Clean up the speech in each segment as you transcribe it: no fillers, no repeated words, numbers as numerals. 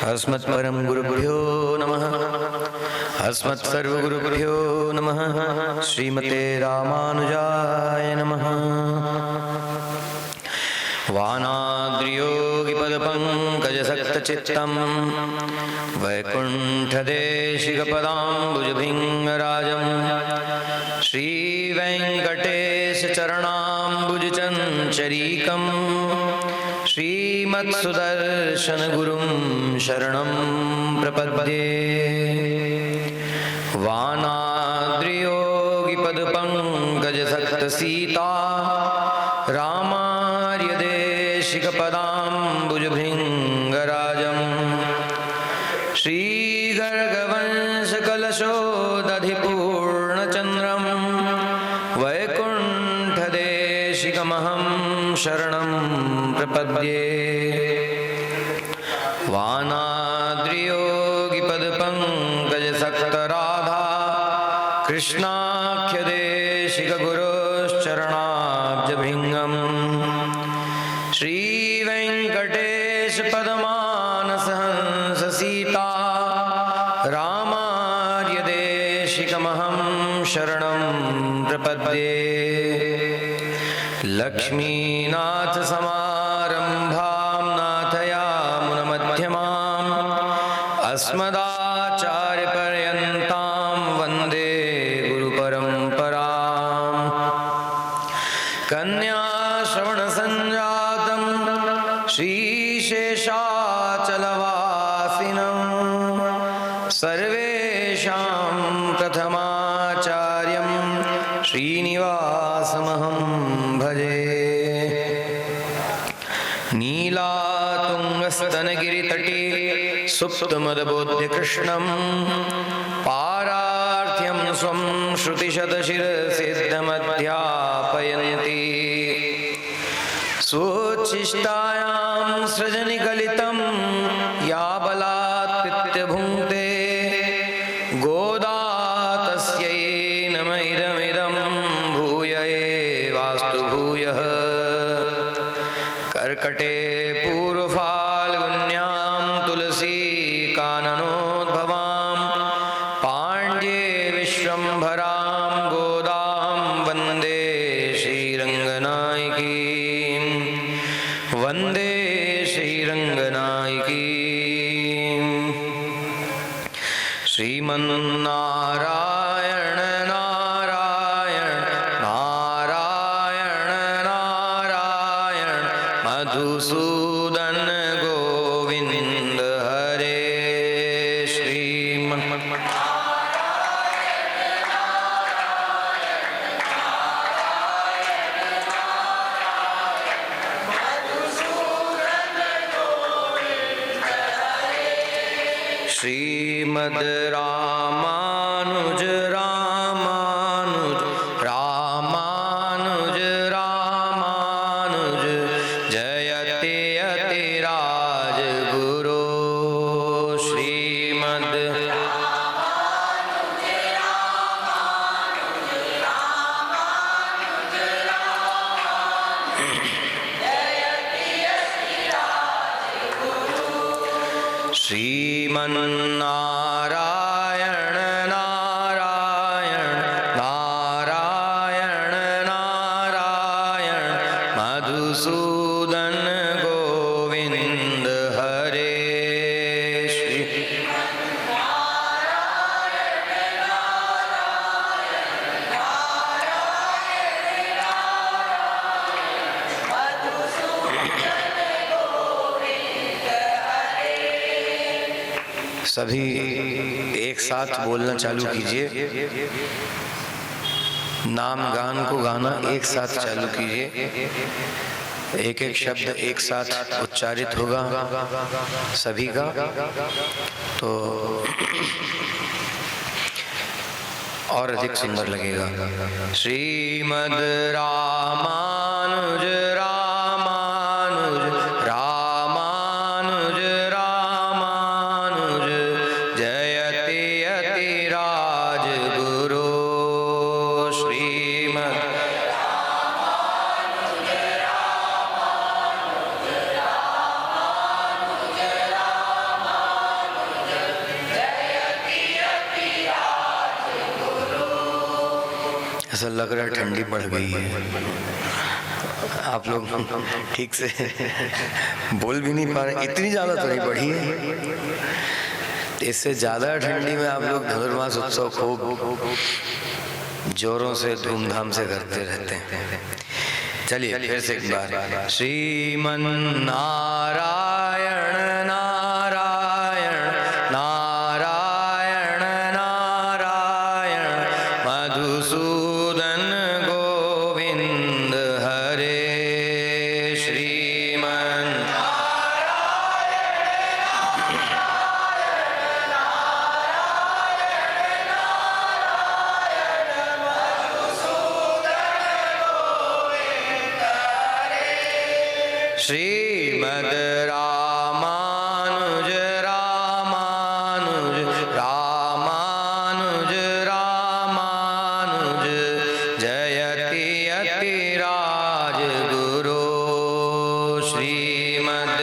अस्मत्परम गुरुभ्यो नमः। अस्मत्सर्वगुरुभ्यो नमः। श्रीमते रामानुजाय नमः। वानाद्रियोगिपदपङ्कजसक्तचित्तं वैकुण्ठदेशिकपदाम्बुजभृङ्गराजं श्रीवेङ्कटेशचरणाम्बुजचञ्चरीकं श्रीमत्सुदर्शनगुरुं शरणं प्रपद्ये। वानाद्रियोगिपदपङ्कजसक्तसीता रामार्यदेशिकपदाम्बुजभृङ्गराजं श्रीगर्गवंशकलशोदधिपूर्णचन्द्रं वैकुण्ठदेशिकमहं शरणं प्रपद्ये। वानाद्रियोगिपदपङ्कजसक्तराधा कृष्णाख्यदेशिकगुरोश्चरणाब्जभृङ्गम् श्रीवेङ्कटेशपदमानसहंससीता रामार्यदेशिकमहं शरणं प्रपद्ये। लक्ष्मीनाथसमारम्भां नाथयामुनमध्यमाम् अस्मदाचार्यपर्यन्तां वन्दे गुरुपरम्पराम्। कन्याश्रवणसञ्जातं श्रीशेषाचलवासिनं सर्वेषां प्रथमाचार्यं श्रीनिवासमहं भजे। नीलातुङ्गस्तनगिरितटे सुप्तमदबोध्यकृष्णं पारार्थ्यं स्वं श्रुतिशतशिरसिद्धमध्यापयन्ति। सोच्छिष्टायां सृजनिकलितं या बलात्कृत्य भुङ्क्ते गोदा तस्यै नम इदमिदं भूय एवास्तु भूयः। कर्कटे पूर्वफाल्गुन्यां तुलसी काननोद्भवां पाण्ड्ये विश्वम्भरां गोदां वन्दे श्रीरङ्गनायकीं। वन्दे श्रीरङ्गनायकीं। श्रीमन्नारायण नारायण नारायण नारायण मधुसूदन गोविंद हरे। श्रीमद् रामानुज रामानुज रामानुज रामानुज जयति यतिराज गुरो। श्रीमद् श्रीमन्नारायण नारायण नारायण नारायण मधुसूदन गोविंद हरे। सभी एक साथ बोलना चालू कीजिए। नाम गान को गाना एक साथ चालू कीजिए। एक एक शब्द एक साथ उच्चारित होगा सभी का, तो और अधिक सुंदर लगेगा। श्रीमद् रामानुज रामानुज रामानुज रामानुज जयति यतिराज गुरो। श्रीमद् ऐसा लग रहा है ठंडी बढ़ गई है। आप लोग ठीक से बोल भी नहीं पा रहे, इतनी ज़्यादा तो नहीं बढ़ी है। इससे ज़्यादा ठंडी में आप लोग धनुर्मास उत्सव खूब जोरों से धूमधाम से करते रहते हैं। चलिए फिर से एक बार, श्रीमन नारायण नारायण नारायण नारायण मधुसूदन गोविंद हरे। श्रीमन श्रीमद रामानुज रामानुज रामानुज रामानुज जयति यतिराज गुरु। श्रीमद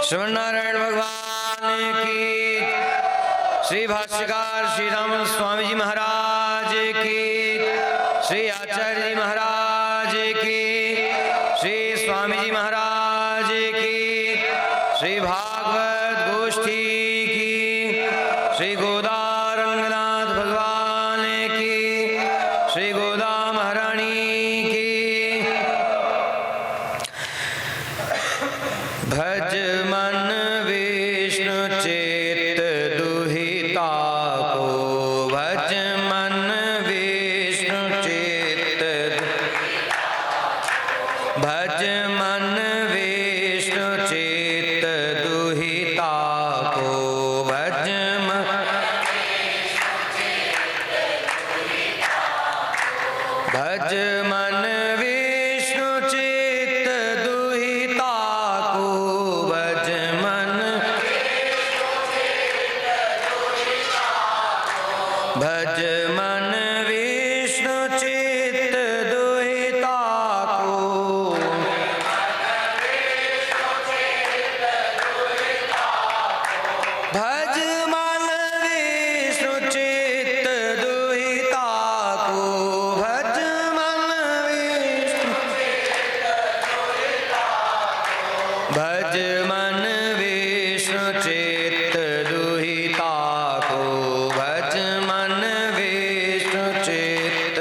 श्रीमन नारायण भगवान की, श्री भाष्यकार श्री राम स्वामी जी महाराज की, श्री आचार्य जी महाराज की, श्री स्वामी जी महाराज की, श्री भागवत गोष्ठी की, श्री गोदा रंगनाथ भगवान की, श्री गोदा महारानी की। भज मन विष्णु चेत दुहिता को, भज मन विष्णु चेत, भज मन विष्णु चेत दुहिता को, भज मन भज मन विष्णु चित्त दुहिता को, भज मन भज मन विष्णु चित्त दुहिता को, भज मन विष्णु चित्त दुहिता को, भज मन विष्णु भज मन विष्णु चित्त दुहिता को, भज मन विष्णु चित्त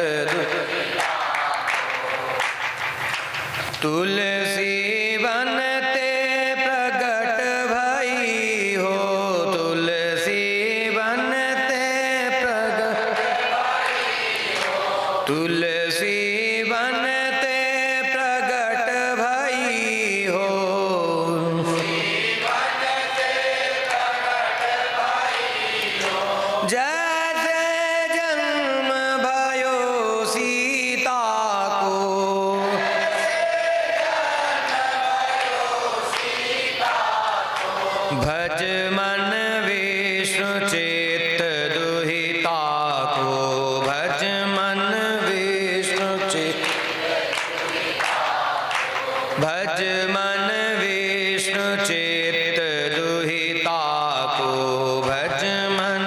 तुलसी बनते प्रगट भई हो, तुलसी बनते प्रगट, तुलसी बनते प्रगट भई हो, जैसे जन्म भयो सीता को, भज मन विष्णु चित्त दुहिता को, भज मन विष्णु चित्त, भज मन विष्णु चित्त दुहिता को, भज मन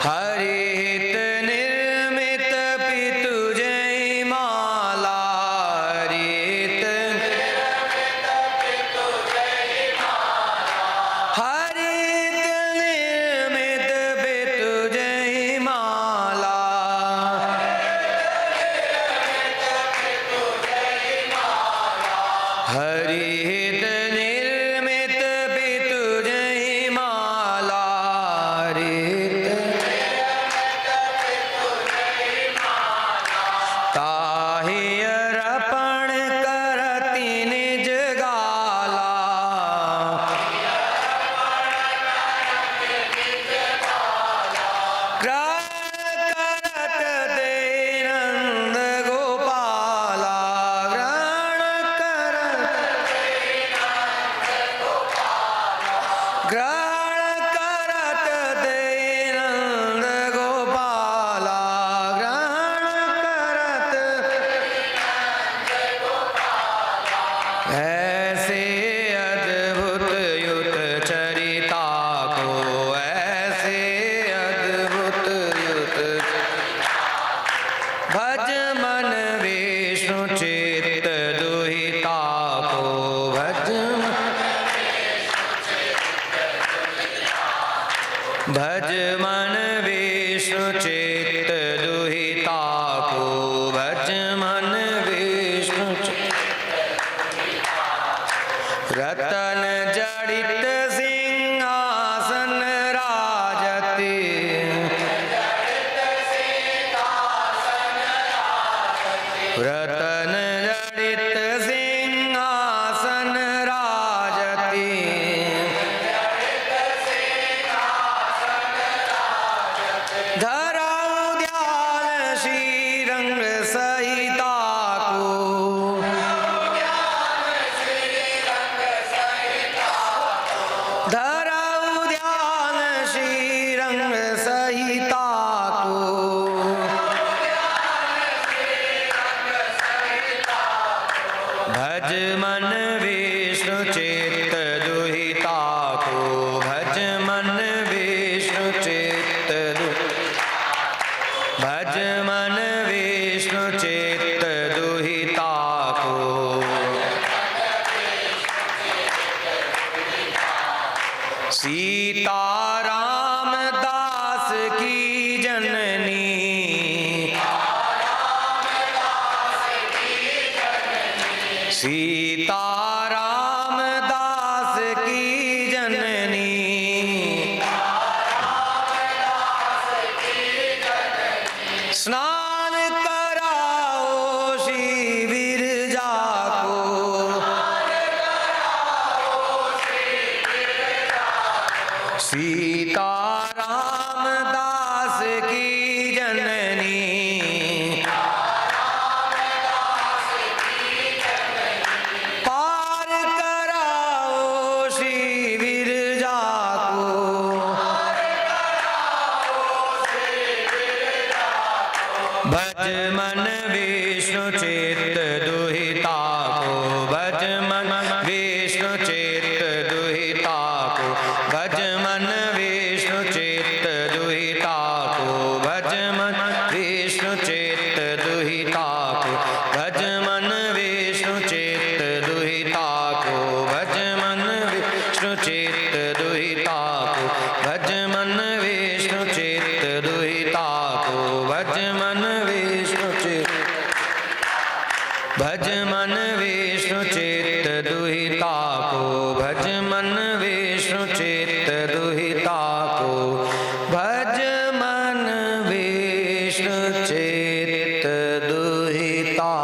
हरिहित निर्मित पितु जय माला, हरिहित हरिहित निर्मित पितु जय माला, हरिहित निर्मित पितु जय माला, हरिहित ताहि अर्पण करति निज गाला, ग्रहण करत दे नंद गोपाला, ग्रहण करत ग्रहण करत दे नंद गोपाला, ग्रहण भज मन विष्णु चित्त दुहिता को, भज मन विष्णु रतन जड़ित सिंहासन राजति, रतन जड़ित सिंहासन राजति, धराऊ ध्यान श्रीरंग सहिता को, धराऊ ध्यान श्रीरंग सहिता को, भज मन विष्णु चित्त दुहिता को, भज मन विष्णु चित्त भज मन विष्णु चित्त दुहिता को, सीता राम दास की जननी, सीता राम दास की जननी, स्नान कराओ श्री विरजा को, सीता राम दास की जननी, पार कराओ श्री विरजा को, भज मन विष्णु चित्त दुहिता को, भज मन विष्णु चित्त दुहिता को, भज मन विष्णु चित्त दुहिता को, भज मन विष्णु चित्त दुहिता को, भज मन विष्णु चित्त दुहिता को, भज मन विष्णु चित्त दुहिता को, भज मन विष्णु चित्त दुहिता को, भज मन विष्णु चित्त, भज मन विष्णु चित्त दुहिता को, भज मन विष्णु चित्त दुहिता को, भज मन विष्णु चित्त दुहिता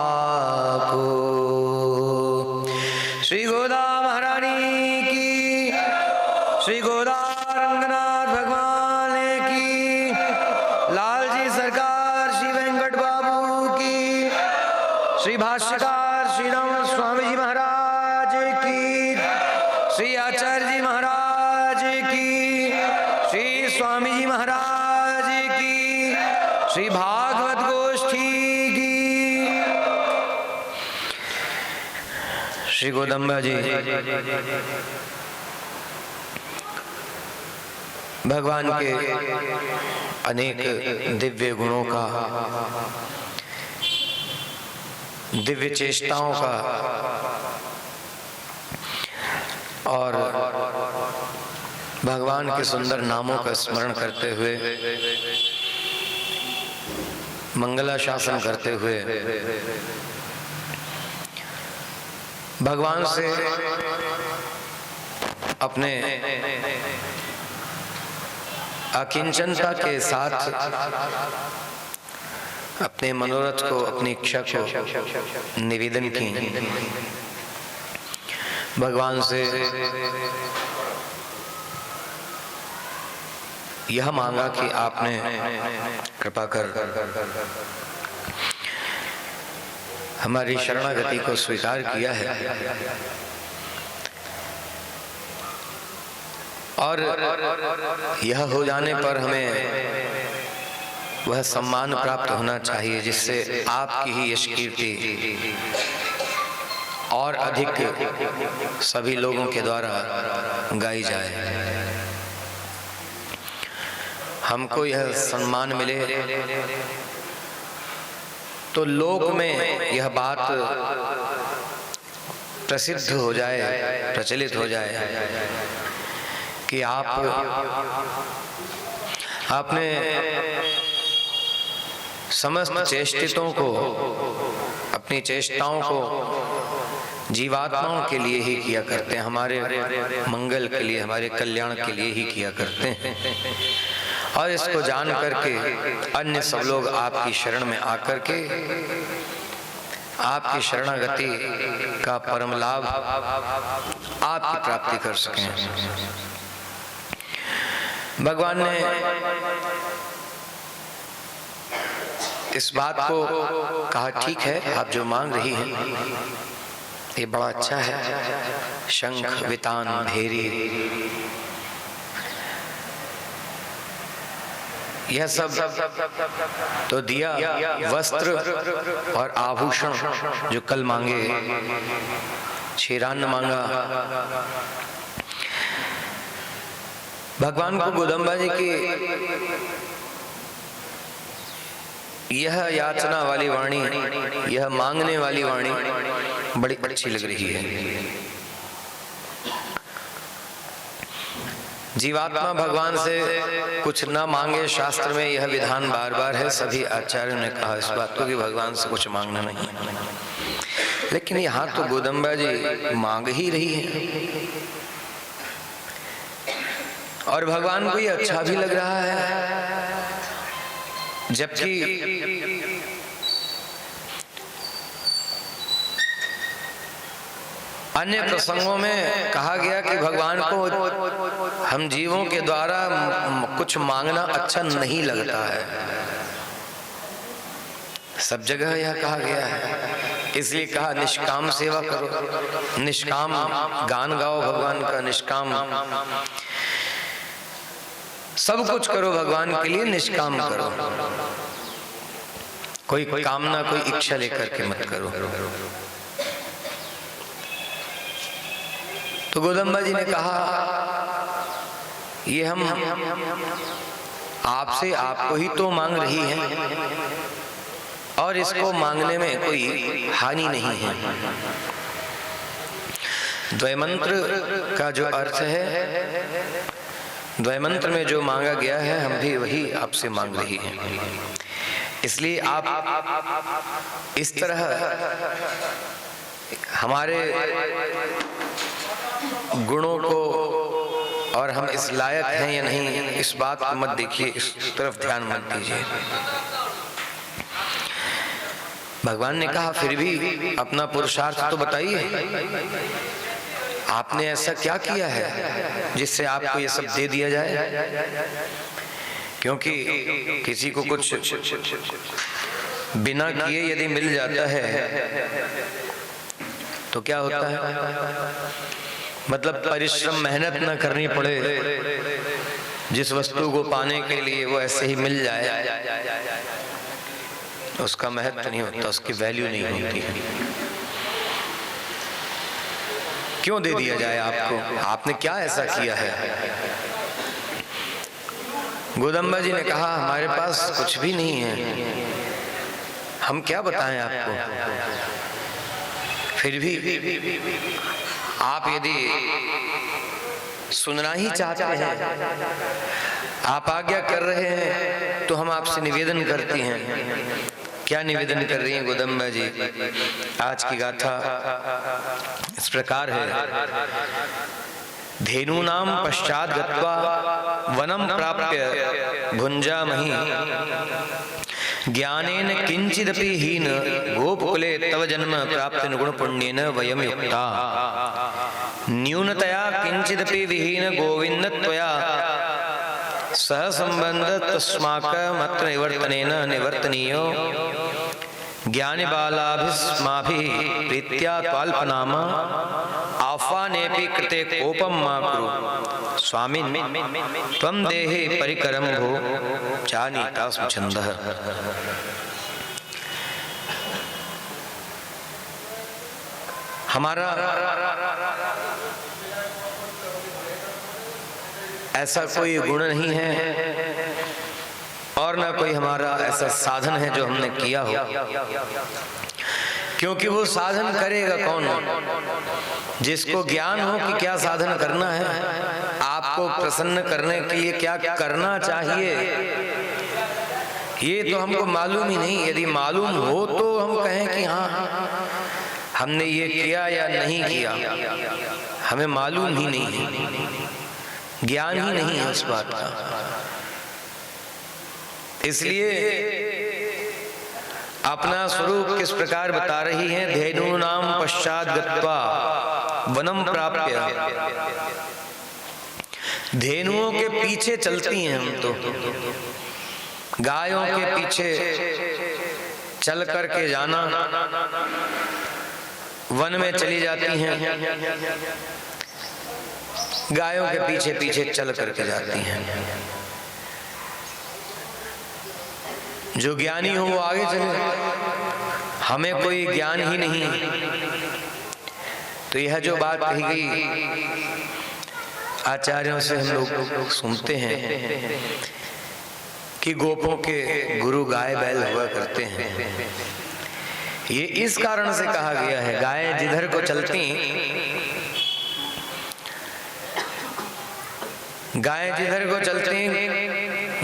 को। श्री गोदा महारानी की, श्री गोदा रंगनाथ भगवान की, लाल जी सरकार श्री वेंकट बाबू की, श्री भाष्यकार श्री राम स्वामी जी महाराज की, श्री आचार्य जी महाराज की, श्री स्वामी जी महाराज की, श्री भागवत गोष्ठी की। श्री गोदम्बा जी भगवान के अनेक दिव्य गुणों का, दिव्य चेष्टाओं का और भगवान के सुंदर नामों का स्मरण करते हुए, मंगलाशासन करते हुए, भगवान से अपने अकिंचनता के साथ अपने मनोरथ को, अपनी इच्छा को निवेदन की। भगवान से यह मांगा कि आपने कृपा कर हमारी शरणागति को स्वीकार किया है और यह हो जाने पर हमें वह सम्मान प्राप्त होना चाहिए जिससे आपकी ही यश कीर्ति और अधिक सभी लोगों के द्वारा गाई जाए। हमको यह सम्मान मिले तो लोक में यह बात प्रसिद्ध हो जाए, प्रचलित हो जाए कि आपने समस्त चेष्टितों को, अपनी चेष्टाओं को जीवात्माओं के लिए ही किया करते हैं, हमारे मंगल के लिए, हमारे कल्याण के लिए ही किया करते हैं। और इसको जान करके अन्य सब लोग आपकी शरण में आकर के आपकी शरणागति का परम लाभ आपकी प्राप्ति कर सकें। भगवान ने इस बात को कहा, ठीक है आप जो मांग रही हैं ये बड़ा अच्छा है, शंख, वितान, भेरी, यह सब तो दिया, वस्त्र और आभूषण जो कल मांगे, क्षीरान्न मांगा। भगवान को गोदम्बा जी की यह याचना वाली वाणी, यह मांगने वाली वाणी बड़ी अच्छी लग रही है। जीवात्मा भगवान से कुछ न मांगे, शास्त्र में यह विधान बार बार है। सभी आचार्यों ने कहा इस बात को कि भगवान से कुछ मांगना नहीं, लेकिन यहाँ तो गोदम्बा जी मांग ही रही है और भगवान को ये अच्छा भी लग रहा है। जबकि अन्य प्रसंगों में कहा गया कि भगवान को हम जीवों के द्वारा कुछ मांगना अच्छा नहीं लगता है, सब जगह यह कहा गया है। इसलिए कहा निष्काम सेवा करो, निष्काम गान गाओ भगवान का, निष्काम सब कुछ करो भगवान के लिए, निष्काम करो, कोई कामना, कोई इच्छा लेकर के मत करो। तो गोदम्बा जी ने कहा ये हम आपसे, आपको ही तो मांग रही हैं और इसको मांगने में कोई हानि नहीं है। द्वैमंत्र का जो अर्थ है, द्वैमंत्र में जो मांगा गया है हम भी वही आपसे मांग रही हैं। इसलिए आप इस तरह हमारे गुणों को और हम इस लायक हैं या नहीं इस बात को मत देखिए, इस तरफ ध्यान मत दीजिए। भगवान ने कहा फिर भी अपना पुरुषार्थ तो बताइए, आपने ऐसा क्या किया है जिससे आपको ये सब दे दिया जाए? क्योंकि किसी को कुछ बिना किए यदि मिल जाता है तो क्या होता है, मतलब परिश्रम, मेहनत न करनी पड़े, जिस वस्तु को पाने के लिए वो ऐसे ही मिल जाए, उसका महत्व नहीं होता, उसकी वैल्यू नहीं होती है। क्यों दे दिया जाए आपको? आपने क्या ऐसा किया है? गोदम्बा जी ने कहा हमारे पास कुछ भी नहीं है, हम क्या बताएं आपको। फिर भी आप यदि सुनना ही चाहते हैं, आप आज्ञा कर रहे हैं, तो हम आपसे निवेदन करती हैं। क्या निवेदन कर रही हैं गोदम्बा जी? आज की गाथा इस प्रकार है। धेनूनाम पश्चात गत्वा वनम प्राप्य भुंजामहि ज्ञानेन किंचिदपि हीन गोपकुले तव जन्म प्राप्ति नुगुण पुण्येन वयम युक्ता न्यूनतया किंचिदपि विहीन गोविंद त्वया सह संबंध तस्माकमत्र निवर्तनेन निवर्तनीयो ज्ञानी बालाभिस्माभिः प्रीत्या त्वाल्पनाम आह्वानेऽपि कृते कोपं मा कुरु स्वामिन् त्वं देहि परिकरं भो जानीतास्मि छन्दः। हमारा ऐसा कोई गुण नहीं है और ना कोई हमारा ऐसा साधन है जो हमने किया हो, क्योंकि वो साधन करेगा कौन? जिसको ज्ञान हो कि क्या साधन करना है। आप आपको प्रसन्न करने के लिए क्या करना चाहिए, ये तो हमको मालूम ही नहीं। यदि मालूम हो तो हम कहें कि हाँ हमने ये किया या नहीं किया, हमें मालूम ही नहीं है, ज्ञान ही नहीं है उस बात का। इसलिए अपना स्वरूप किस प्रकार बता रही है, धेनु नाम पश्चात गत्वा वनम प्राप्य। धेनुओं के पीछे चलती हैं हम तो, गायों के पीछे चल करके जाना, वन में चली जाती हैं, गायों के पीछे पीछे चल करके जाती हैं। जो ज्ञानी हो वो आगे चले, हमें कोई ज्ञान ही नहीं। तो यह जो बात कही गई आचार्यों से हम लोग सुनते हैं कि गोपों के गुरु गाय बैल हुआ करते हैं। ये इस कारण से कहा गया है, गाय जिधर को चलती, गाय जिधर को चलती,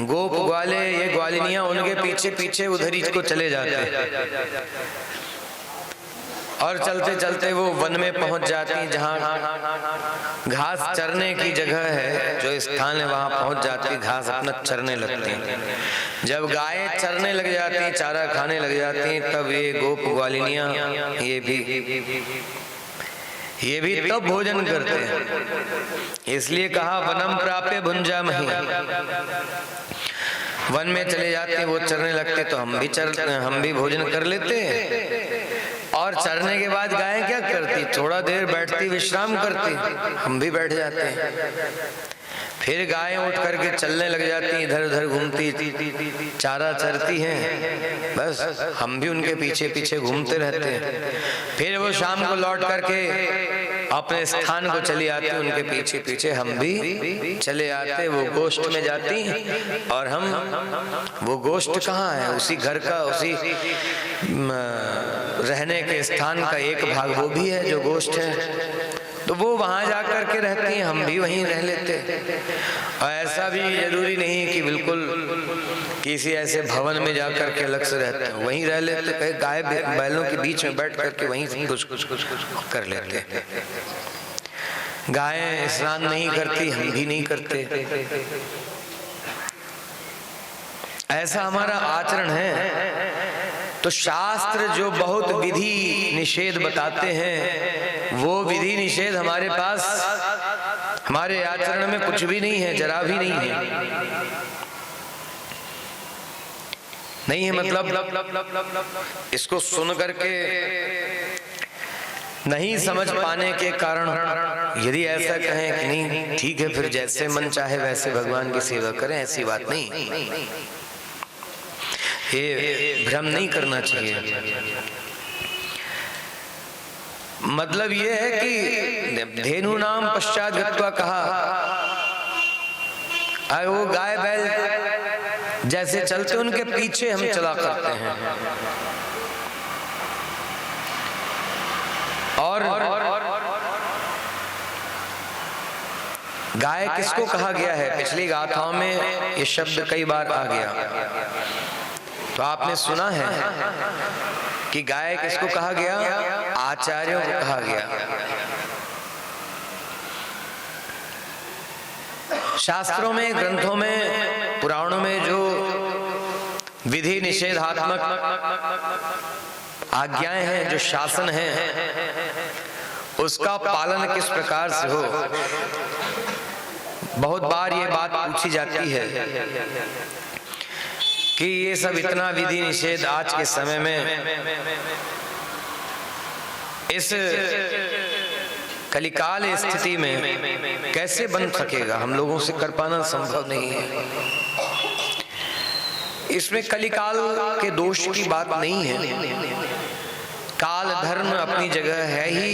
गोप ग्वाले ये ग्वालिनियां उनके पीछे पीछे उधर ही को चले जाते और चलते चलते वो वन में पहुंच जाती, जहाँ घास चरने की जगह है, जो स्थान है वहां पहुंच जाती, घास अपना चरने लगती। जब गाय चरने लग जाती, चारा खाने लग जाती, तब ये गोप ग्वालिनियां ये भी तब भोजन करते हैं। इसलिए कहा वनम प्राप्य भुंजामहि, वन में चले जाते, वो चरने लगते तो हम भी भोजन कर लेते। और चरने के बाद गाय क्या करती, थोड़ा देर बैठती, विश्राम करती, हम भी बैठ जाते हैं। फिर गायें उठ करके चलने लग जाती, इधर उधर घूमती, चारा चरती हैं, बस हम भी उनके पीछे पीछे घूमते रहते हैं। फिर वो शाम को लौट करके अपने स्थान को चली आती, उनके पीछे पीछे हम भी चले आते। वो गोष्ठ में जाती और हम, वो गोष्ठ कहाँ है, उसी घर का, उसी रहने के स्थान का एक भाग वो भी है जो गोष्ठ है, तो वो वहां जाकर के रहती हैं, हम भी वहीं रह लेते। और ऐसा भी जरूरी नहीं कि बिल्कुल किसी ऐसे भवन में जाकर के अलग से रहते हैं, वहीं रह लेते, कहीं गाय बैलों के बीच में बैठ करके वहीं कुछ कर लेते। गायें स्नान नहीं करती, हम भी नहीं करते, ऐसा हमारा आचरण है। तो शास्त्र जो बहुत विधि निषेध बताते हैं, वो विधि निषेध हमारे पास, हमारे आचरण में कुछ भी नहीं है, जरा भी नहीं है। नहीं है मतलब इसको सुन करके नहीं समझ पाने के कारण यदि ऐसा कहें कि नहीं ठीक है, फिर जैसे मन चाहे वैसे भगवान की सेवा करें, ऐसी बात नहीं, ये भ्रम नहीं करना चाहिए। मतलब ये है कि धेनु नाम पश्चात गत्वा कहा, वो गाय बैल जैसे चलते उनके पीछे हम चला करते हैं। और गाय किसको कहा गया है, पिछली गाथाओं में ये शब्द कई बार आ गया। तो आपने सुना है कि गाय किसको कहा गया, आचार्यों को कहा गया। शास्त्रों में, ग्रंथों में, पुराणों में जो विधि निषेधात्मक आज्ञाएं हैं, जो शासन है, उसका पालन किस प्रकार से हो, बहुत बार ये बात पूछी जाती है कि ये सब इतना विधि निषेध आज के समय में इस कलिकाल स्थिति में कैसे बन सकेगा, हम लोगों से कर पाना संभव नहीं है। इसमें कलिकाल के दोष की बात नहीं है, काल धर्म अपनी जगह है ही,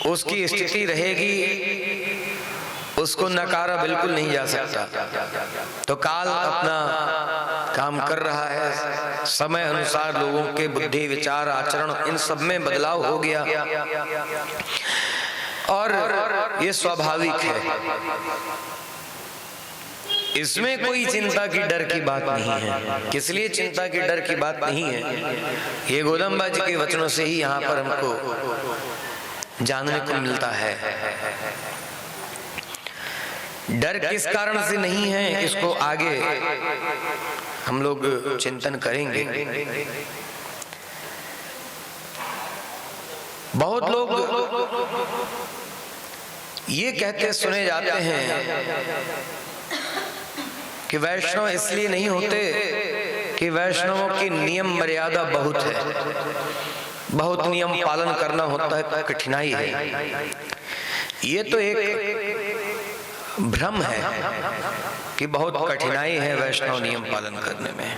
उसकी स्थिति रहेगी, उसको नकारा बिल्कुल नहीं जा सकता। तो काल अपना काम कर रहा है, समय अनुसार लोगों के बुद्धि, विचार, आचरण, इन सब में बदलाव हो गया। और ये स्वाभाविक है, इसमें कोई चिंता की डर की बात नहीं है। किस लिए चिंता की डर की बात नहीं है, ये गोदम्बा जी के वचनों से ही यहाँ पर हमको जानने को मिलता है। डर किस कारण से नहीं है, इसको आगे हम लोग चिंतन करेंगे। बहुत लोग ये कहते सुने जाते हैं कि वैष्णव इसलिए नहीं होते कि वैष्णवों की नियम मर्यादा बहुत है, बहुत नियम पालन करना होता है, कठिनाई है। ये तो एक भ्रम है कि बहुत कठिनाई है वैष्णव नियम पालन करने में।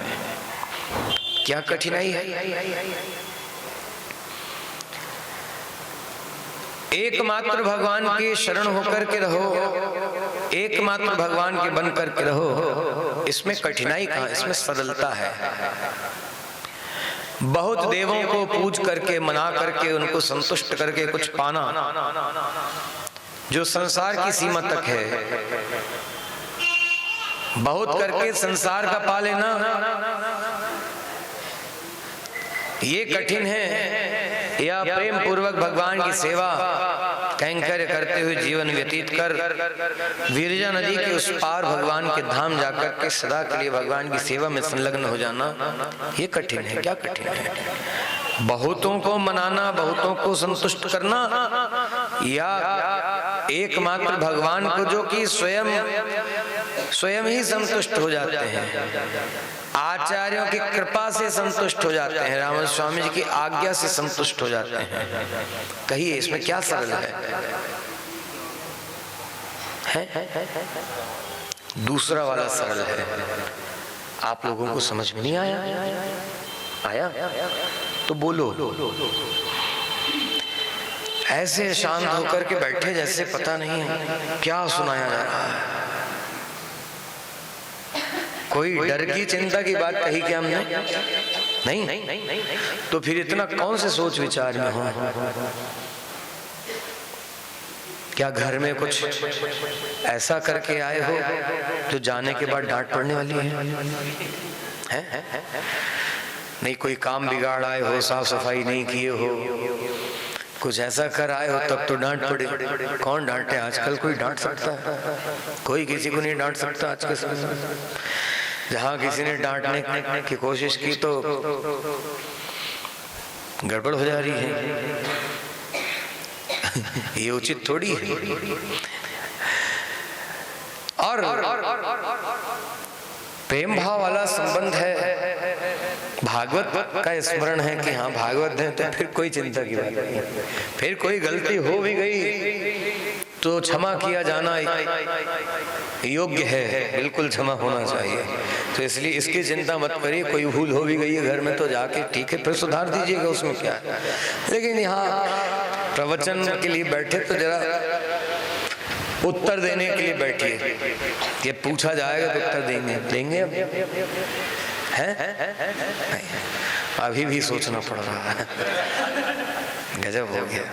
क्या कठिनाई है? एकमात्र भगवान के शरण होकर के रहो, एकमात्र भगवान के बन करके रहो, इसमें कठिनाई कहाँ, इसमें सरलता है। बहुत देवों को पूज करके मना करके उनको संतुष्ट करके कुछ पाना जो संसार की सीमा तक है, बहुत करके संसार का पा लेना ये कठिन है, या प्रेम पूर्वक भगवान की सेवा कैंकर्य करते हुए जीवन व्यतीत कर विरजा नदी के उस पार भगवान के धाम जाकर के सदा के लिए भगवान की सेवा में संलग्न हो जाना, ये कठिन है। क्या कठिन है? बहुतों को मनाना, बहुतों को संतुष्ट करना, या एकमात्र भगवान को जो कि स्वयं ही संतुष्ट हो जाते हैं, आचार्यों की कृपा से संतुष्ट हो जाते हैं, राम स्वामी जी की आज्ञा से संतुष्ट हो जाते हैं। कहिए इसमें क्या सरल है? दूसरा वाला सरल है। आप लोगों को समझ में नहीं आया? तो बोलो। ऐसे शांत होकर के बैठे जैसे पता नहीं है क्या सुनाया जा रहा है। कोई डर की चिंता की बात कही क्या हमने? नहीं। तो फिर इतना कौन से सोच विचार में हो? क्या घर में कुछ ऐसा करके आए हो जो जाने के बाद डांट पड़ने वाली है? नहीं, कोई काम बिगाड़ आए हो, साफ सफाई नहीं किए हो, कुछ ऐसा कर आए हो तब तो डांट पड़े। कौन डांटे? आजकल कोई डांट सकता है? कोई किसी को नहीं डांट सकता आज के समय में। जहाँ किसी ने डांटने की कोशिश की तो गड़बड़ हो जा रही है। ये उचित थोड़ी है। और प्रेम भाव वाला संबंध है, भागवत का स्मरण है कि हाँ भागवत है, तो फिर कोई चिंता की बात नहीं। फिर कोई गलती हो भी गई तो क्षमा किया जाना योग्य है, बिल्कुल क्षमा होना चाहिए। तो इसलिए इसकी चिंता मत करिए। कोई भूल हो भी गई है घर में तो जाके ठीक है, फिर सुधार दीजिएगा, उसमें क्या है। लेकिन यहाँ प्रवचन के लिए बैठे तो जरा उत्तर देने के लिए बैठिए। ये पूछा जाएगा तो उत्तर देंगे हैं? अभी भी सोचना पड़ रहा है। गजब हो गया।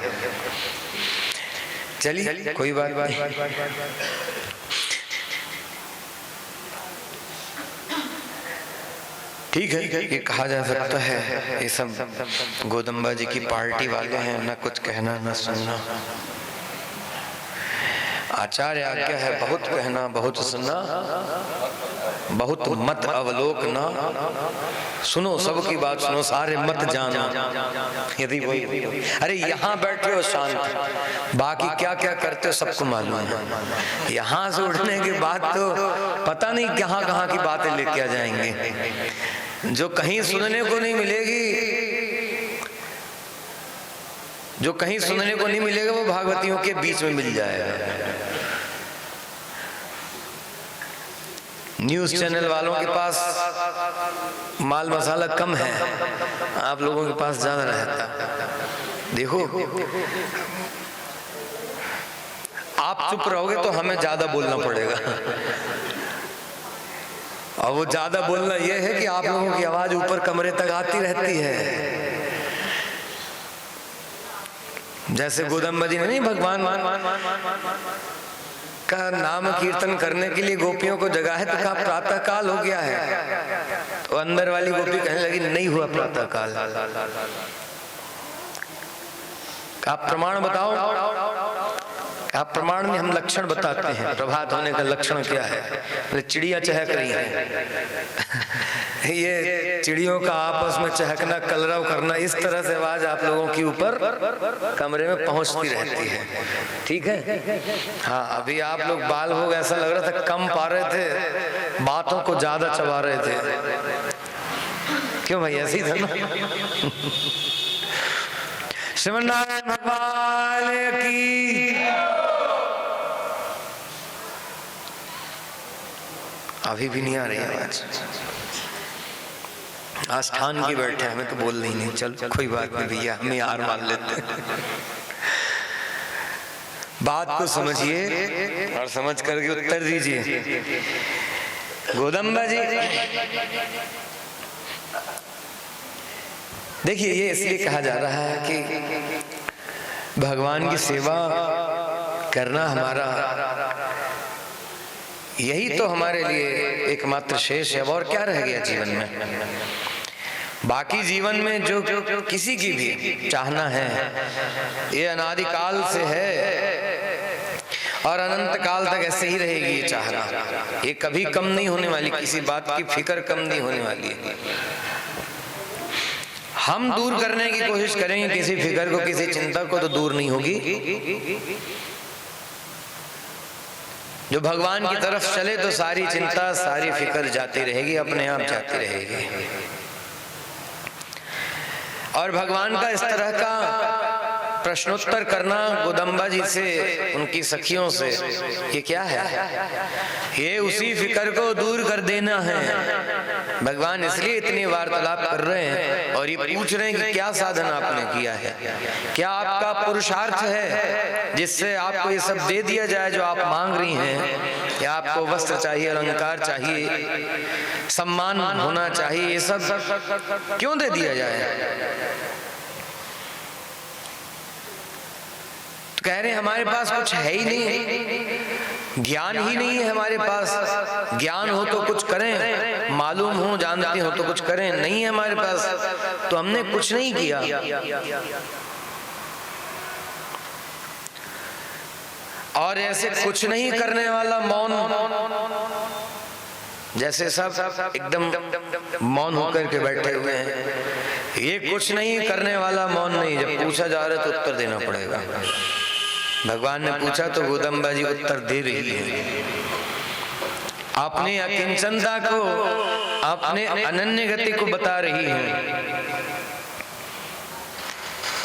चलिए कोई बात नहीं। ठीक है, ये कहा जा सकता है ये सब गोदम्बा जी की पार्टी वाले हैं, ना कुछ कहना ना सुनना। आचार्य आज्ञा है बहुत कहना बहुत सुनना, बहुत मत अवलोकना। सुनो सबकी बात सुनो, सारे मत जाना। यदि वही अरे यहाँ बैठे हो शांत, बाकी क्या क्या करते हो सबको मालूम है। यहाँ से उठने के बाद तो पता नहीं कहाँ कहाँ की बातें लेके आ जाएंगे जो कहीं सुनने को नहीं मिलेगी। जो कहीं सुनने को नहीं मिलेगा वो भागवतियों के बीच में मिल जाएगा। न्यूज़ चैनल वालों के पास माल मसाला कम है, आप लोगों के पास ज्यादा रहता। देखो आप चुप रहोगे तो हमें ज्यादा बोलना पड़ेगा, और वो ज्यादा बोलना ये है कि आप लोगों की आवाज ऊपर कमरे तक आती रहती है। जैसे गोदम्बा जी ने नहीं भगवान का नाम कीर्तन करने के लिए गोपियों को जगा है, तो कहा प्रातः काल हो गया है, तो अंदर वाली गोपी कहने लगी नहीं हुआ प्रातः काल। आप प्रमाण बताओ। आप प्रमाण में हम लक्षण बताते हैं, प्रभात होने का लक्षण क्या है? तो चिड़िया चहक रही है ये चिड़ियों का आपस में चहकना, कलरव करना, इस तरह से आवाज आप लोगों के ऊपर कमरे में पहुंचती रहती है, ठीक है। हाँ, अभी आप लोग बाल हो ऐसा लग रहा था कम पा रहे थे, बातों को ज्यादा चबा रहे थे। क्यों भाई, ऐसी था ना। श्रीमन्नारायण भगवान की। अभी भी नहीं आ रही आवाज। आस्थान की बैठे, हमें तो बोल नहीं। चल कोई बात नहीं भैया, हमें हार मान लेते हैं। बात को समझिए और समझ करके उत्तर दीजिए। गोदम्बा जी देखिए, ये इसलिए कहा जा रहा है कि भगवान की सेवा करना हमारा, यही तो हमारे लिए एकमात्र शेष है। और क्या रह गया जीवन में? बाकी जीवन में जो किसी की भी चाहना है, ये अनादिकाल से है और अनंत काल तक ऐसे ही रहेगी ये चाहना। ये कभी कम नहीं होने वाली, किसी बात की फिक्र कम नहीं होने वाली है। हम दूर करने की कोशिश करेंगे किसी फिक्र को, किसी चिंता को, तो दूर नहीं होगी। जो भगवान की तरफ चले तो सारी चिंता, सारी फिक्र जाती रहेगी, अपने आप जाती रहेगी। और भगवान का इस तरह का प्रश्नोत्तर करना गोदम्बा जी से, उनकी सखियों से, ये क्या है? ये उसी फिक्र को दूर कर देना है। भगवान इसलिए इतनी वार्तालाप कर रहे हैं और ये पूछ रहे हैं कि क्या साधन आपने किया है, क्या आपका पुरुषार्थ है जिससे आपको ये सब दे दिया जाए जो आप मांग रही हैं। क्या आपको वस्त्र चाहिए, अलंकार चाहिए, सम्मान होना चाहिए, ये सब क्यों दे दिया जाए? कह रहे हमारे पास कुछ है ही नहीं, ज्ञान ही नहीं है हमारे पास। ज्ञान हो तो कुछ करें, मालूम हो, जानते हो तो कुछ करें, नहीं है हमारे पास तो हमने कुछ नहीं किया। और ऐसे कुछ नहीं करने वाला मौन, जैसे सब एकदम मौन होकर के बैठे हुए हैं, ये कुछ नहीं करने वाला मौन नहीं। जब पूछा जा रहा है तो उत्तर देना पड़ेगा। भगवान ने पूछा तो गोदम्बा जी उत्तर दे रही है। अपने अकिंचनता को, अपने अनन्य गति को बता रही है।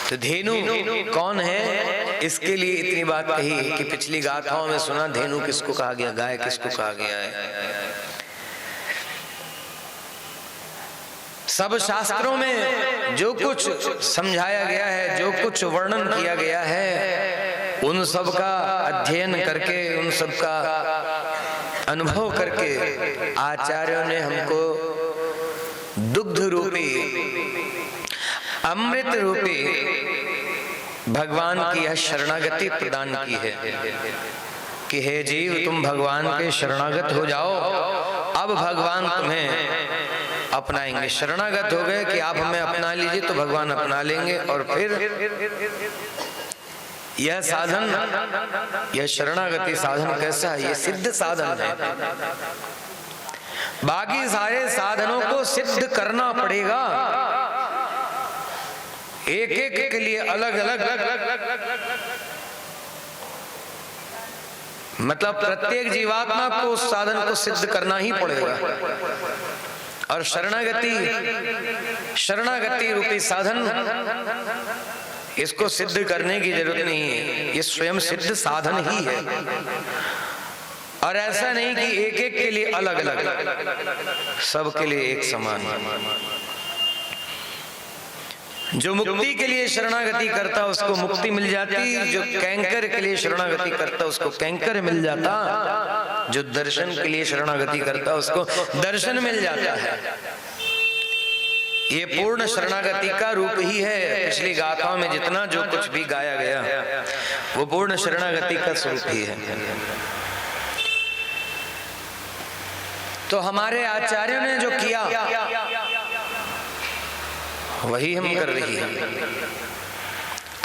तो धेनु कौन है, इसके लिए इतनी बात कही कि पिछली गाथाओं में सुना धेनु किसको कहा गया, गाय किसको कहा गया है। सब शास्त्रों में जो कुछ समझाया गया है, जो कुछ वर्णन किया गया है, उन सब का अध्ययन करके, उन सब का अनुभव करके आचार्यों ने हमको दुग्ध रूपी, अमृत रूपी भगवान की यह शरणागति प्रदान की है कि हे जीव, तुम भगवान के शरणागत हो जाओ। अब भगवान तुम्हें अपनाएंगे। शरणागत हो गए कि आप हमें अपना लीजिए तो भगवान अपना लेंगे। और फिर यह साधन, यह शरणागति साधन कैसा है? यह सिद्ध साधन है। बाकी सारे साधनों को सिद्ध करना पड़ेगा, एक एक के लिए अलग अलग, मतलब प्रत्येक जीवात्मा को उस साधन को सिद्ध करना ही पड़ेगा। और शरणागति रूपी साधन, इसको सिद्ध करने की जरूरत नहीं है, ये स्वयं सिद्ध साधन ही है। और ऐसा नहीं कि एक एक के लिए अलग अलग, सबके लिए एक समान। जो मुक्ति के लिए शरणागति करता उसको मुक्ति मिल जाती, जो कैंकर के लिए शरणागति करता उसको कैंकर मिल जाता, जो दर्शन के लिए शरणागति करता उसको दर्शन मिल जाता है। ये पूर्ण शरणागति का रूप ही है। पिछली गाथाओं में जितना जो कुछ भी गाया गया वो पूर्ण शरणागति का स्वरूप ही है। तो हमारे आचार्यों ने जो किया वही हम कर रही हैं।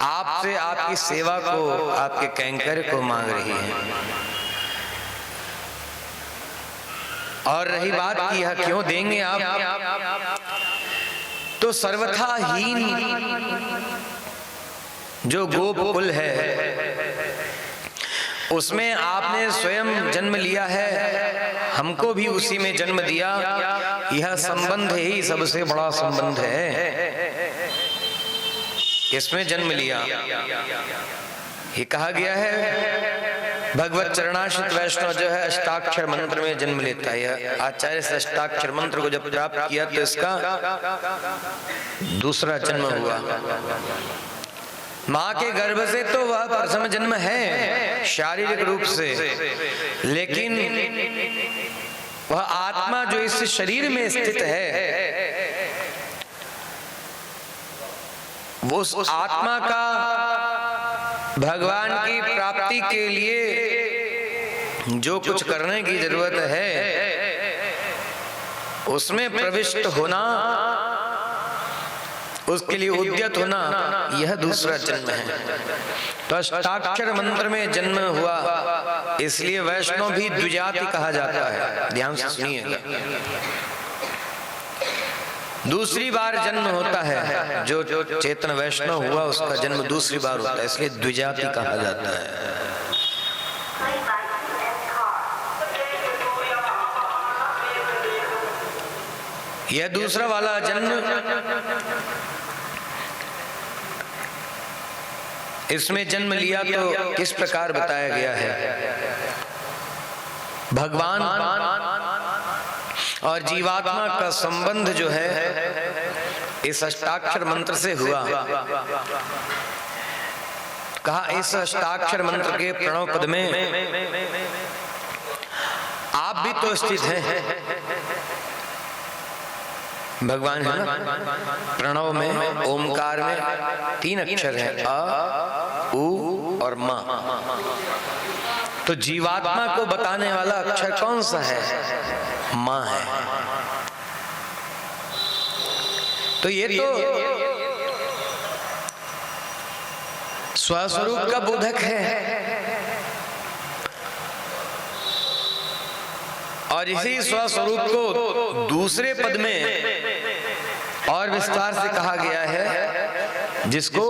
आपसे आपकी सेवा को, आपके कैंकर को मांग रही है। और रही बात की यह क्यों देंगे आप, तो सर्वथा हीन जो गोकुल है उसमें आपने स्वयं जन्म लिया है, हमको भी उसी में जन्म दिया। यह संबंध ही सबसे बड़ा संबंध है। किसमें जन्म लिया ये कहा गया है। भगवत चरणाश्रित वैष्णव जो है अष्टाक्षर मंत्र में जन्म लेता है। आचार्य से अष्टाक्षर मंत्र को जब प्राप्त किया तो इसका दूसरा जन्म हुआ। माँ के गर्भ से तो वह प्रथम जन्म है शारीरिक रूप से, लेकिन वह आत्मा जो इस शरीर में स्थित है वो उस आत्मा का भगवान की प्राप्ति के लिए जो कुछ करने की जरूरत है उसमें प्रविष्ट होना, उसके लिए उद्यत होना, यह दूसरा जन्म है। तो अष्टाक्षर मंत्र में जन्म हुआ, इसलिए वैष्णव भी द्विजाति कहा जाता है। ध्यान से सुनिएगा। दूसरी बार जन्म होता है, जो चेतन वैष्णव हुआ उसका जन्म दूसरी बार होता है, इसलिए द्विजाति कहा जाता है। यह दूसरा वाला जन्म, इसमें जन्म लिया तो किस प्रकार बताया गया है। भगवान और जीवात्मा का संबंध जो है इस अष्टाक्षर मंत्र से हुआ। कहा इस अष्टाक्षर मंत्र के प्रणव पद में आप भी तो स्थित हैं। भगवान है ना, प्रणव में ओमकार में 3 अक्षर है, अ, उ और म। तो जीवात्मा को बताने वाला अक्षर कौन सा है? मां है। तो ये तो स्वस्वरूप का बोधक है। और इसी स्वस्वरूप को दूसरे पद में और विस्तार से कहा गया है, जिसको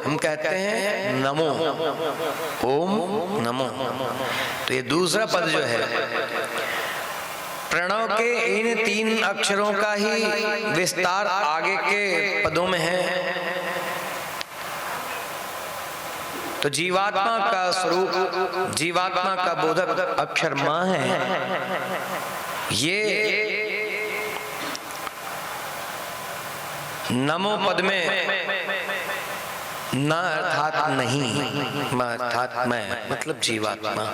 हम कहते हैं नमो, ओम नमो। तो ये दूसरा पद जो है प्रणव के इन 3 अक्षरों का ही विस्तार आगे के पदों में है। तो जीवात्मा का स्वरूप, जीवात्मा का बोधक अक्षर मां है। ये नमो पद में न अर्थात नहीं, अर्थात मैं, मतलब जीवात्मा,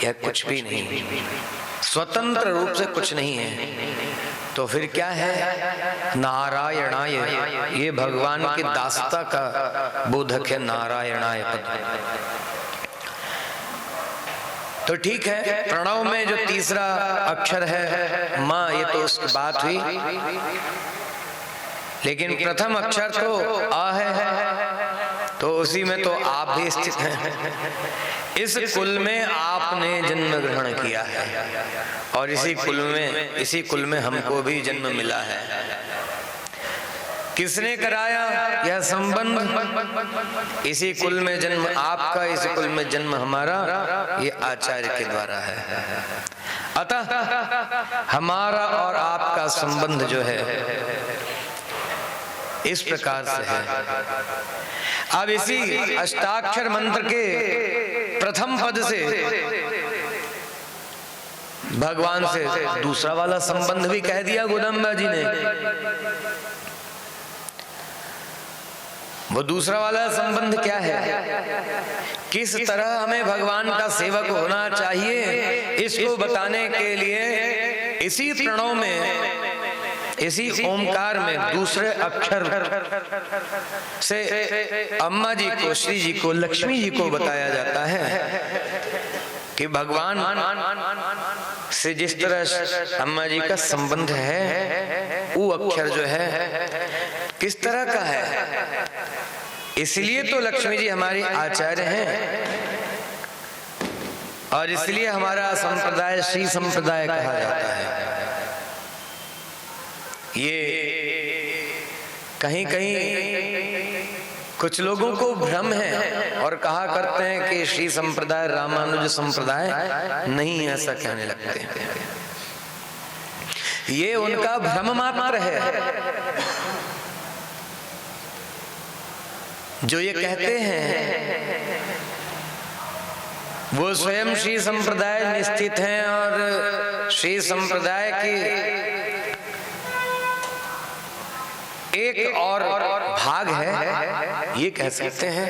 यह कुछ भी नहीं, स्वतंत्र रूप से कुछ नहीं है। तो फिर क्या है? नारायणाय, ये भगवान की दासता का बोधक है, नारायणाय पद। तो ठीक है, प्रणव में जो तीसरा अक्षर है मां, ये तो उसकी बात हुई, लेकिन प्रथम अक्षर तो आ है, तो उसी में तो आप भी स्थित हैं। इस कुल में आपने जन्म ग्रहण किया है और इसी कुल में हमको भी जन्म मिला है। किसने कराया यह संबंध? इसी कुल में जन्म आपका, इसी कुल में जन्म हमारा, ये आचार्य के द्वारा है। अतः हमारा और आपका संबंध जो है इस प्रकार से है। अब इसी अष्टाक्षर मंत्र के प्रथम पद से भगवान से दूसरा वाला संबंध भी कह दिया गोदम्बा जी ने। वो दूसरा वाला संबंध क्या है? किस तरह हमें भगवान का सेवक होना चाहिए, इसको बताने के लिए इसी प्रणव में इसी ओमकार में दूसरे अक्षर से अम्मा जी को, श्री जी को, लक्ष्मी जी को बताया जाता है कि भगवान से जिस तरह अम्मा जी का संबंध है, वो अक्षर जो है किस तरह का है। इसलिए तो लक्ष्मी जी हमारी आचार्य हैं और इसलिए हमारा संप्रदाय श्री संप्रदाय कहा जाता है। ये कहीं कहीं कुछ लोगों को भ्रम है और कहा करते हैं कि श्री संप्रदाय रामानुज संप्रदाय नहीं, ऐसा कहने लगते हैं। ये उनका भ्रम मात्र है। जो ये कहते हैं वो स्वयं श्री संप्रदाय निश्चित हैं और श्री संप्रदाय की एक और भाग है, ये कह सकते हैं।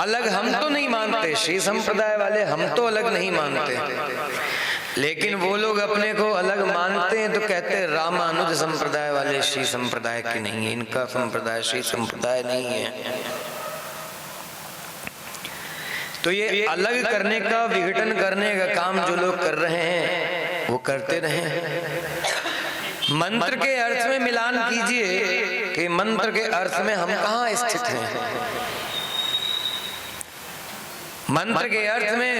अलग हम तो नहीं मानते, श्री संप्रदाय वाले हम तो अलग नहीं मानते, लेकिन वो लोग अपने को अलग मानते हैं तो कहते हैं रामानुज संप्रदाय वाले श्री संप्रदाय के नहीं है, इनका संप्रदाय श्री संप्रदाय नहीं है। तो ये अलग करने का, विघटन करने का काम जो लोग कर रहे हैं वो करते रहे। मंत्र के अर्थ में मिलान कीजिए कि मंत्र के अर्थ में हम कहाँ स्थित हैं। मंत्र के अर्थ में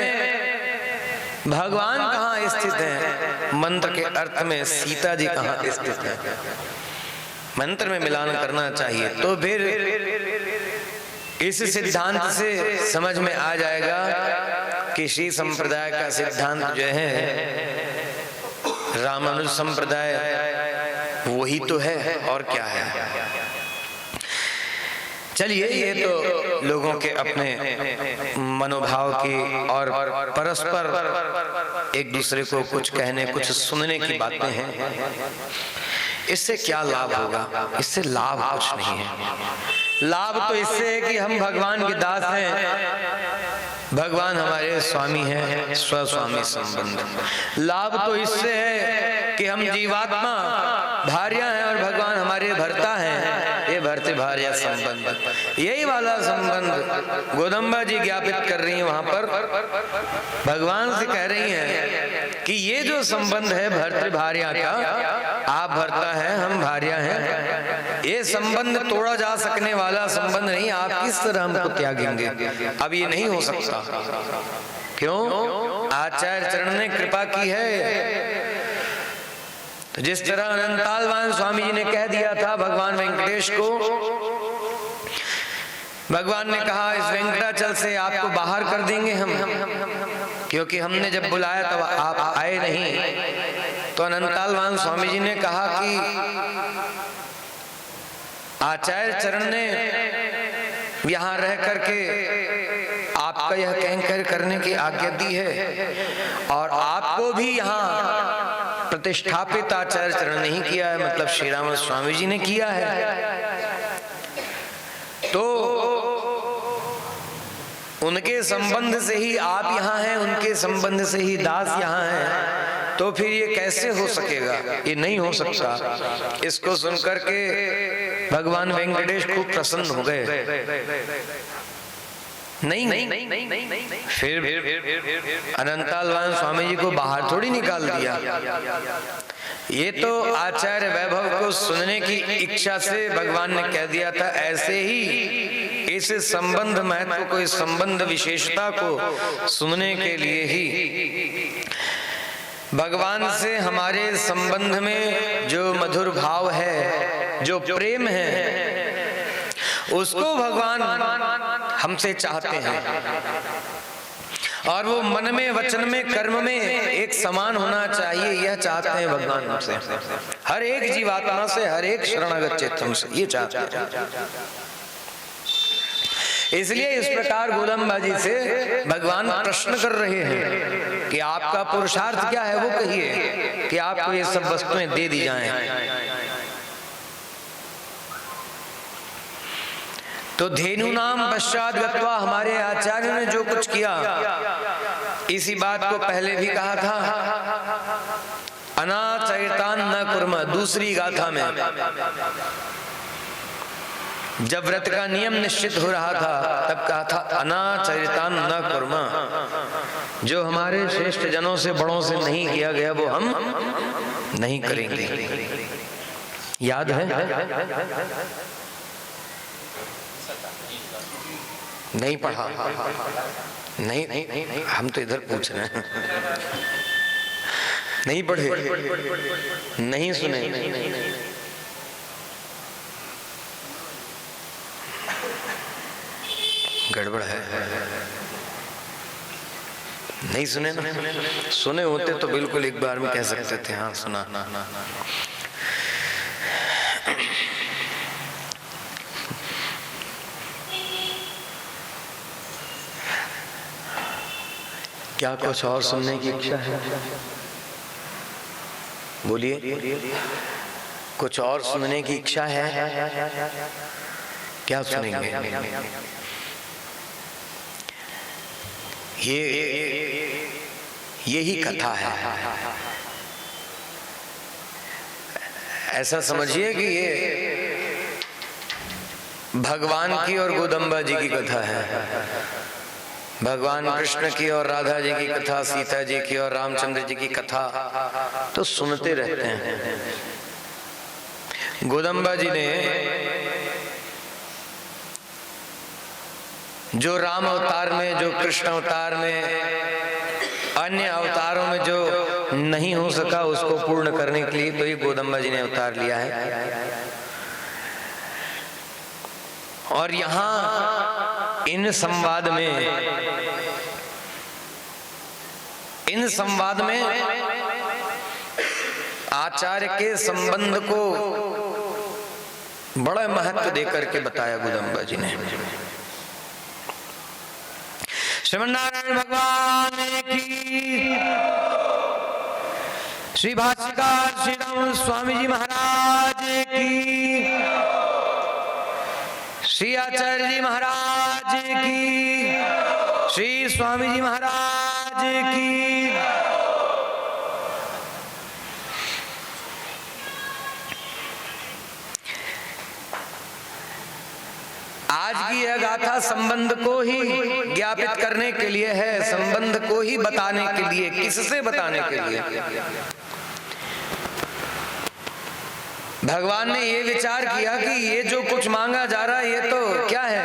भगवान कहाँ स्थित हैं, मंत्र के अर्थ में सीता जी कहाँ स्थित हैं। मंत्र में मिलान करना चाहिए तो फिर इस सिद्धांत से समझ में आ जाएगा कि श्री संप्रदाय का सिद्धांत जो है रामानुज संप्रदाय वही तो है और क्या है। चलिए, ये तो लोगों के अपने मनोभाव की और परस्पर एक दूसरे को कुछ कहने, कुछ सुनने की बातें हैं। इससे क्या लाभ होगा? इससे लाभ कुछ नहीं है। लाभ तो इससे है कि हम भगवान के दास हैं, भगवान हमारे स्वामी हैं, स्वस्वामी संबंध। लाभ तो इससे है कि हम जीवात्मा भार्या हैं और भगवान हमारे भर्ता हैं, ये भर्ते भार्या संबंध। यही वाला संबंध गोदम्बा जी ज्ञापित कर रही हैं वहां पर, भगवान से कह रही हैं कि ये जो संबंध है भर्तृ भार्या का, आप भर्ता हैं, हम भार्या हैं, ये संबंध तोड़ा जा सकने वाला संबंध नहीं। आप किस तरह हमको त्यागेंगे? अब ये नहीं हो सकता। क्यों? आचार्य चरण ने कृपा की है। तो जिस तरह अनंतालवान स्वामी जी ने कह दिया था भगवान वेंकटेश को, भगवान ने कहा इस वेंकटाचल से आपको बाहर कर देंगे हम, क्योंकि हमने जब बुलाया तब आप आए नहीं। तो अनंतालवान स्वामी जी ने कहा कि आचार्य चरण ने यहाँ रह करके आपका यह कहकर करने की आज्ञा दी है और आपको भी यहाँ प्रतिष्ठापित आचार्य चरण नहीं किया है, मतलब श्री राम स्वामी जी ने किया है। तो उनके संबंध से ही आप यहाँ हैं, उनके संबंध से ही दास यहाँ हैं, तो फिर ये कैसे हो सकेगा? ये नहीं हो सकता। इसको सुनकर के भगवान वेंकटेश खूब प्रसन्न हो गए। नहीं, फिर अनंतालवान स्वामी जी को बाहर थोड़ी निकाल दिया। ये तो आचार्य वैभव को सुनने की इच्छा से भगवान ने कह दिया था। ऐसे ही इस संबंध महत्व को, इस संबंध विशेषता को सुनने के लिए ही भगवान से हमारे संबंध में जो मधुर भाव है, जो प्रेम है, उसको भगवान हमसे चाहते हैं और वो मन में, वचन में, कर्म में एक समान होना चाहिए, यह चाहते हैं भगवान हमसे। हर एक जीवात्मा से, हर एक शरणागत चेतन से ये चाहते हैं। इसलिए इस प्रकार गोदम्बा जी से भगवान प्रश्न कर रहे हैं कि आपका पुरुषार्थ क्या है, वो कहिए कि आपको ये सब वस्तुएं दे दी जाएं। तो धेनु नाम पश्चात गत्वा, हमारे आचार्य ने जो कुछ किया, इसी बात को पहले भी कहा था। अनाचरितान न कुर्म। दूसरी गाथा में जब व्रत का नियम निश्चित हो रहा था तब कहा था अनाचरितान न कुर्म। जो हमारे श्रेष्ठ जनों से बड़ों से नहीं किया गया वो हम नहीं करेंगे। याद है? नहीं पढ़ा? नहीं, हम तो इधर पूछ रहे हैं। नहीं पढ़े? नहीं सुने? गड़बड़ है। नहीं सुने ना? सुने होते तो बिल्कुल एक बार में कह सकते थे हाँ सुना। क्या कुछ और सुनने की इच्छा है? बोलिए, कुछ और सुनने की इच्छा है? क्या सुनेंगे? यही कथा है। ऐसा समझिए कि ये भगवान की और गोदम्बा जी की कथा है। भगवान कृष्ण की और राधा जी की कथा, सीता जी की और रामचंद्र जी की कथा तो सुनते रहते हैं। गोदम्बा जी ने जो राम अवतार में, जो कृष्ण अवतार में, अन्य अवतारों में जो नहीं हो सका उसको पूर्ण करने के लिए तो ये गोदम्बा जी ने अवतार लिया है। और यहाँ इन संवाद में आचार्य के संबंध को बड़ा महत्व देकर के बताया गोदम्बा जी ने। श्रीमन्नारायण भगवान की, श्री भाष्यकार श्री राम स्वामी जी महाराज की, श्री आचार्य जी महाराज की, श्री स्वामी जी महाराज की। आज की यह गाथा संबंध को ही ज्ञापित करने के लिए है, संबंध को ही बताने के लिए। किससे बताने के लिए? भगवान ने ये विचार किया कि ये जो कुछ मांगा जा रहा है ये तो क्या है?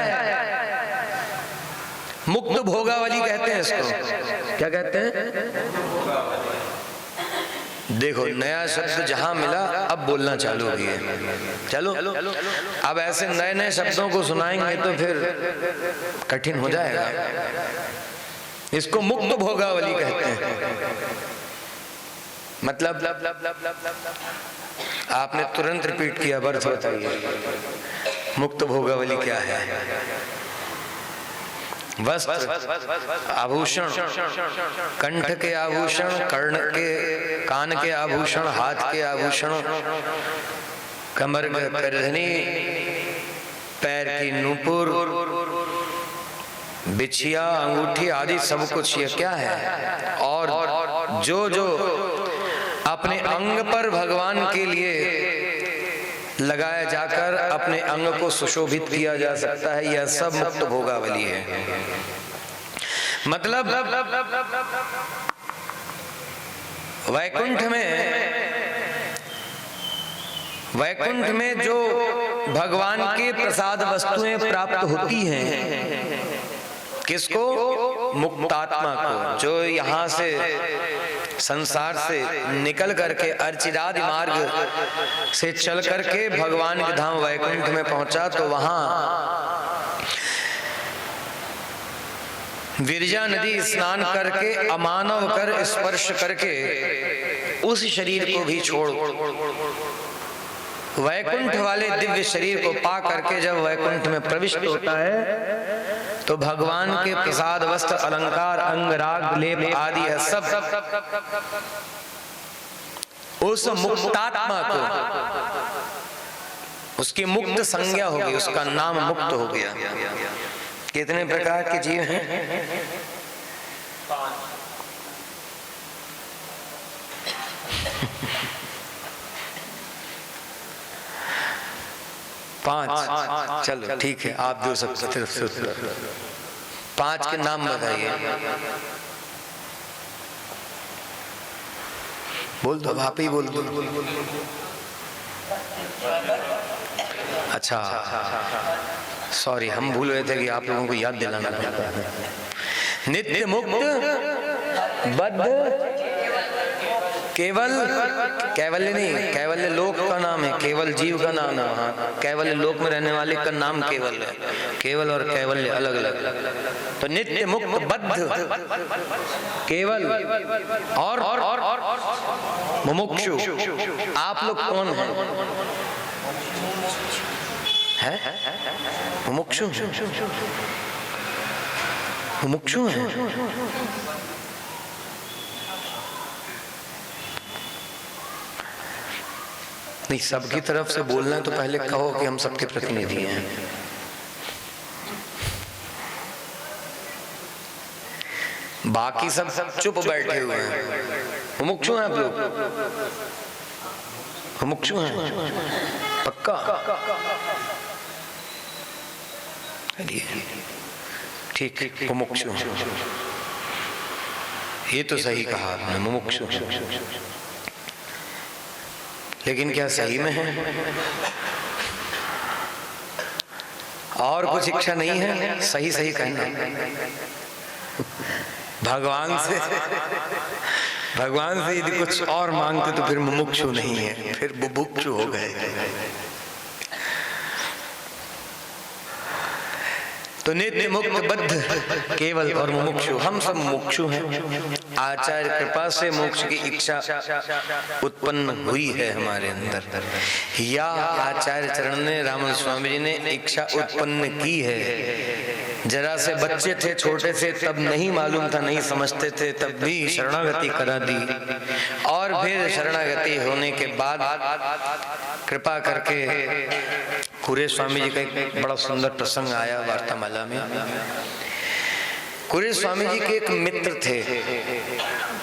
मुक्त भोगावली कहते हैं इसको। क्या कहते हैं? देखो, नया शब्द जहां मिला अब बोलना चालू हो गया। चलो अब ऐसे नए नए शब्दों को सुनाएंगे तो फिर कठिन हो जाएगा। इसको मुक्त भोगावली कहते हैं। मतलब आपने तुरंत रिपीट किया, बर्थ बताइए मुक्त भोगावली क्या है? वस्त्र, आभूषण, कंठ के आभूषण, कर्ण के, कान के आभूषण, हाथ के आभूषण, कमर में करधनी, पैर की नूपुर, बिछिया, अंगूठी आदि सब कुछ ये क्या है? और जो जो अपने अंग पर भगवान के लिए लगाया जाकर अपने अंग को सुशोभित किया जा सकता है, यह सब मुक्त भोगावली है। मतलब वैकुंठ में जो भगवान के प्रसाद वस्तुएं प्राप्त होती हैं, किसको? मुक्तात्मा को। जो यहाँ से संसार से निकल करके अर्चिरादि मार्ग से चल करके भगवान के धाम वैकुंठ में पहुंचा तो वहां विरजा नदी स्नान करके अमानव कर स्पर्श करके उस शरीर को भी छोड़ वैकुंठ वाले दिव्य शरीर को पा करके जब वैकुंठ में प्रविष्ट होता है तो भगवान के प्रसाद वस्त्र अलंकार अंगराग लेप आदि है सब उस मुक्तात्मा को, उसकी मुक्त संज्ञा होगी, उसका नाम मुक्त हो गया। कितने प्रकार के जीव हैं? 5 चलो ठीक है, आप दो सबकी तरफ से उत्तर। 5 के नाम बताइए। बोल दो, आप ही बोल दो। अच्छा सॉरी, हम भूल रहे थे कि आप लोगों को याद दिलाना पड़ता है। नित्य मुक्त बद्ध केवल, कैवल्य नहीं, कैवल्य लोक का नाम है, केवल जीव का नाम है। हाँ, कैवल्य लोक में रहने वाले का नाम केवल है। केवल और कैवल्य अलग अलग। तो नित्य मुक्त बद्ध केवल और मुमुक्षु, आप लोग कौन हैं? मुमुक्षु, मुमुक्षु हैं। नहीं, सबकी तरफ से बोलना है तो पहले कहो कि हम सबके प्रतिनिधि हैं। बाकी सब चुप बैठे हुए हैं। मुमुक्षु हैं आप लोग? मुमुक्षु हैं पक्का? ठीक, मुमुक्षु। ये तो सही कहा आपने, मुमुक्षु। लेकिन क्या सही में है? और कुछ इच्छा नहीं है? सही सही कहना। भगवान से यदि कुछ और मांगते तो फिर मुमुक्षु नहीं है, फिर बुभुक्षु हो गए। तो नित्य मुक्त बद्ध केवल और मुमुक्षु, हम सब मुमुक्षु हैं। आचार्य कृपा से मोक्ष की इच्छा उत्पन्न हुई है हमारे अंदर, या आचार्य चरण ने, रामन स्वामी जी ने इच्छा उत्पन्न की है। जरा से बच्चे थे, छोटे से, तब नहीं मालूम था, नहीं समझते थे, तब भी शरणागति करा दी। और फिर शरणागति होने के बाद कृपा करके कुरे स्वामी जी का एक बड़ा सुंदर प्रसंग आया वार्तामाला में। कुरे स्वामी जी के एक मित्र थे।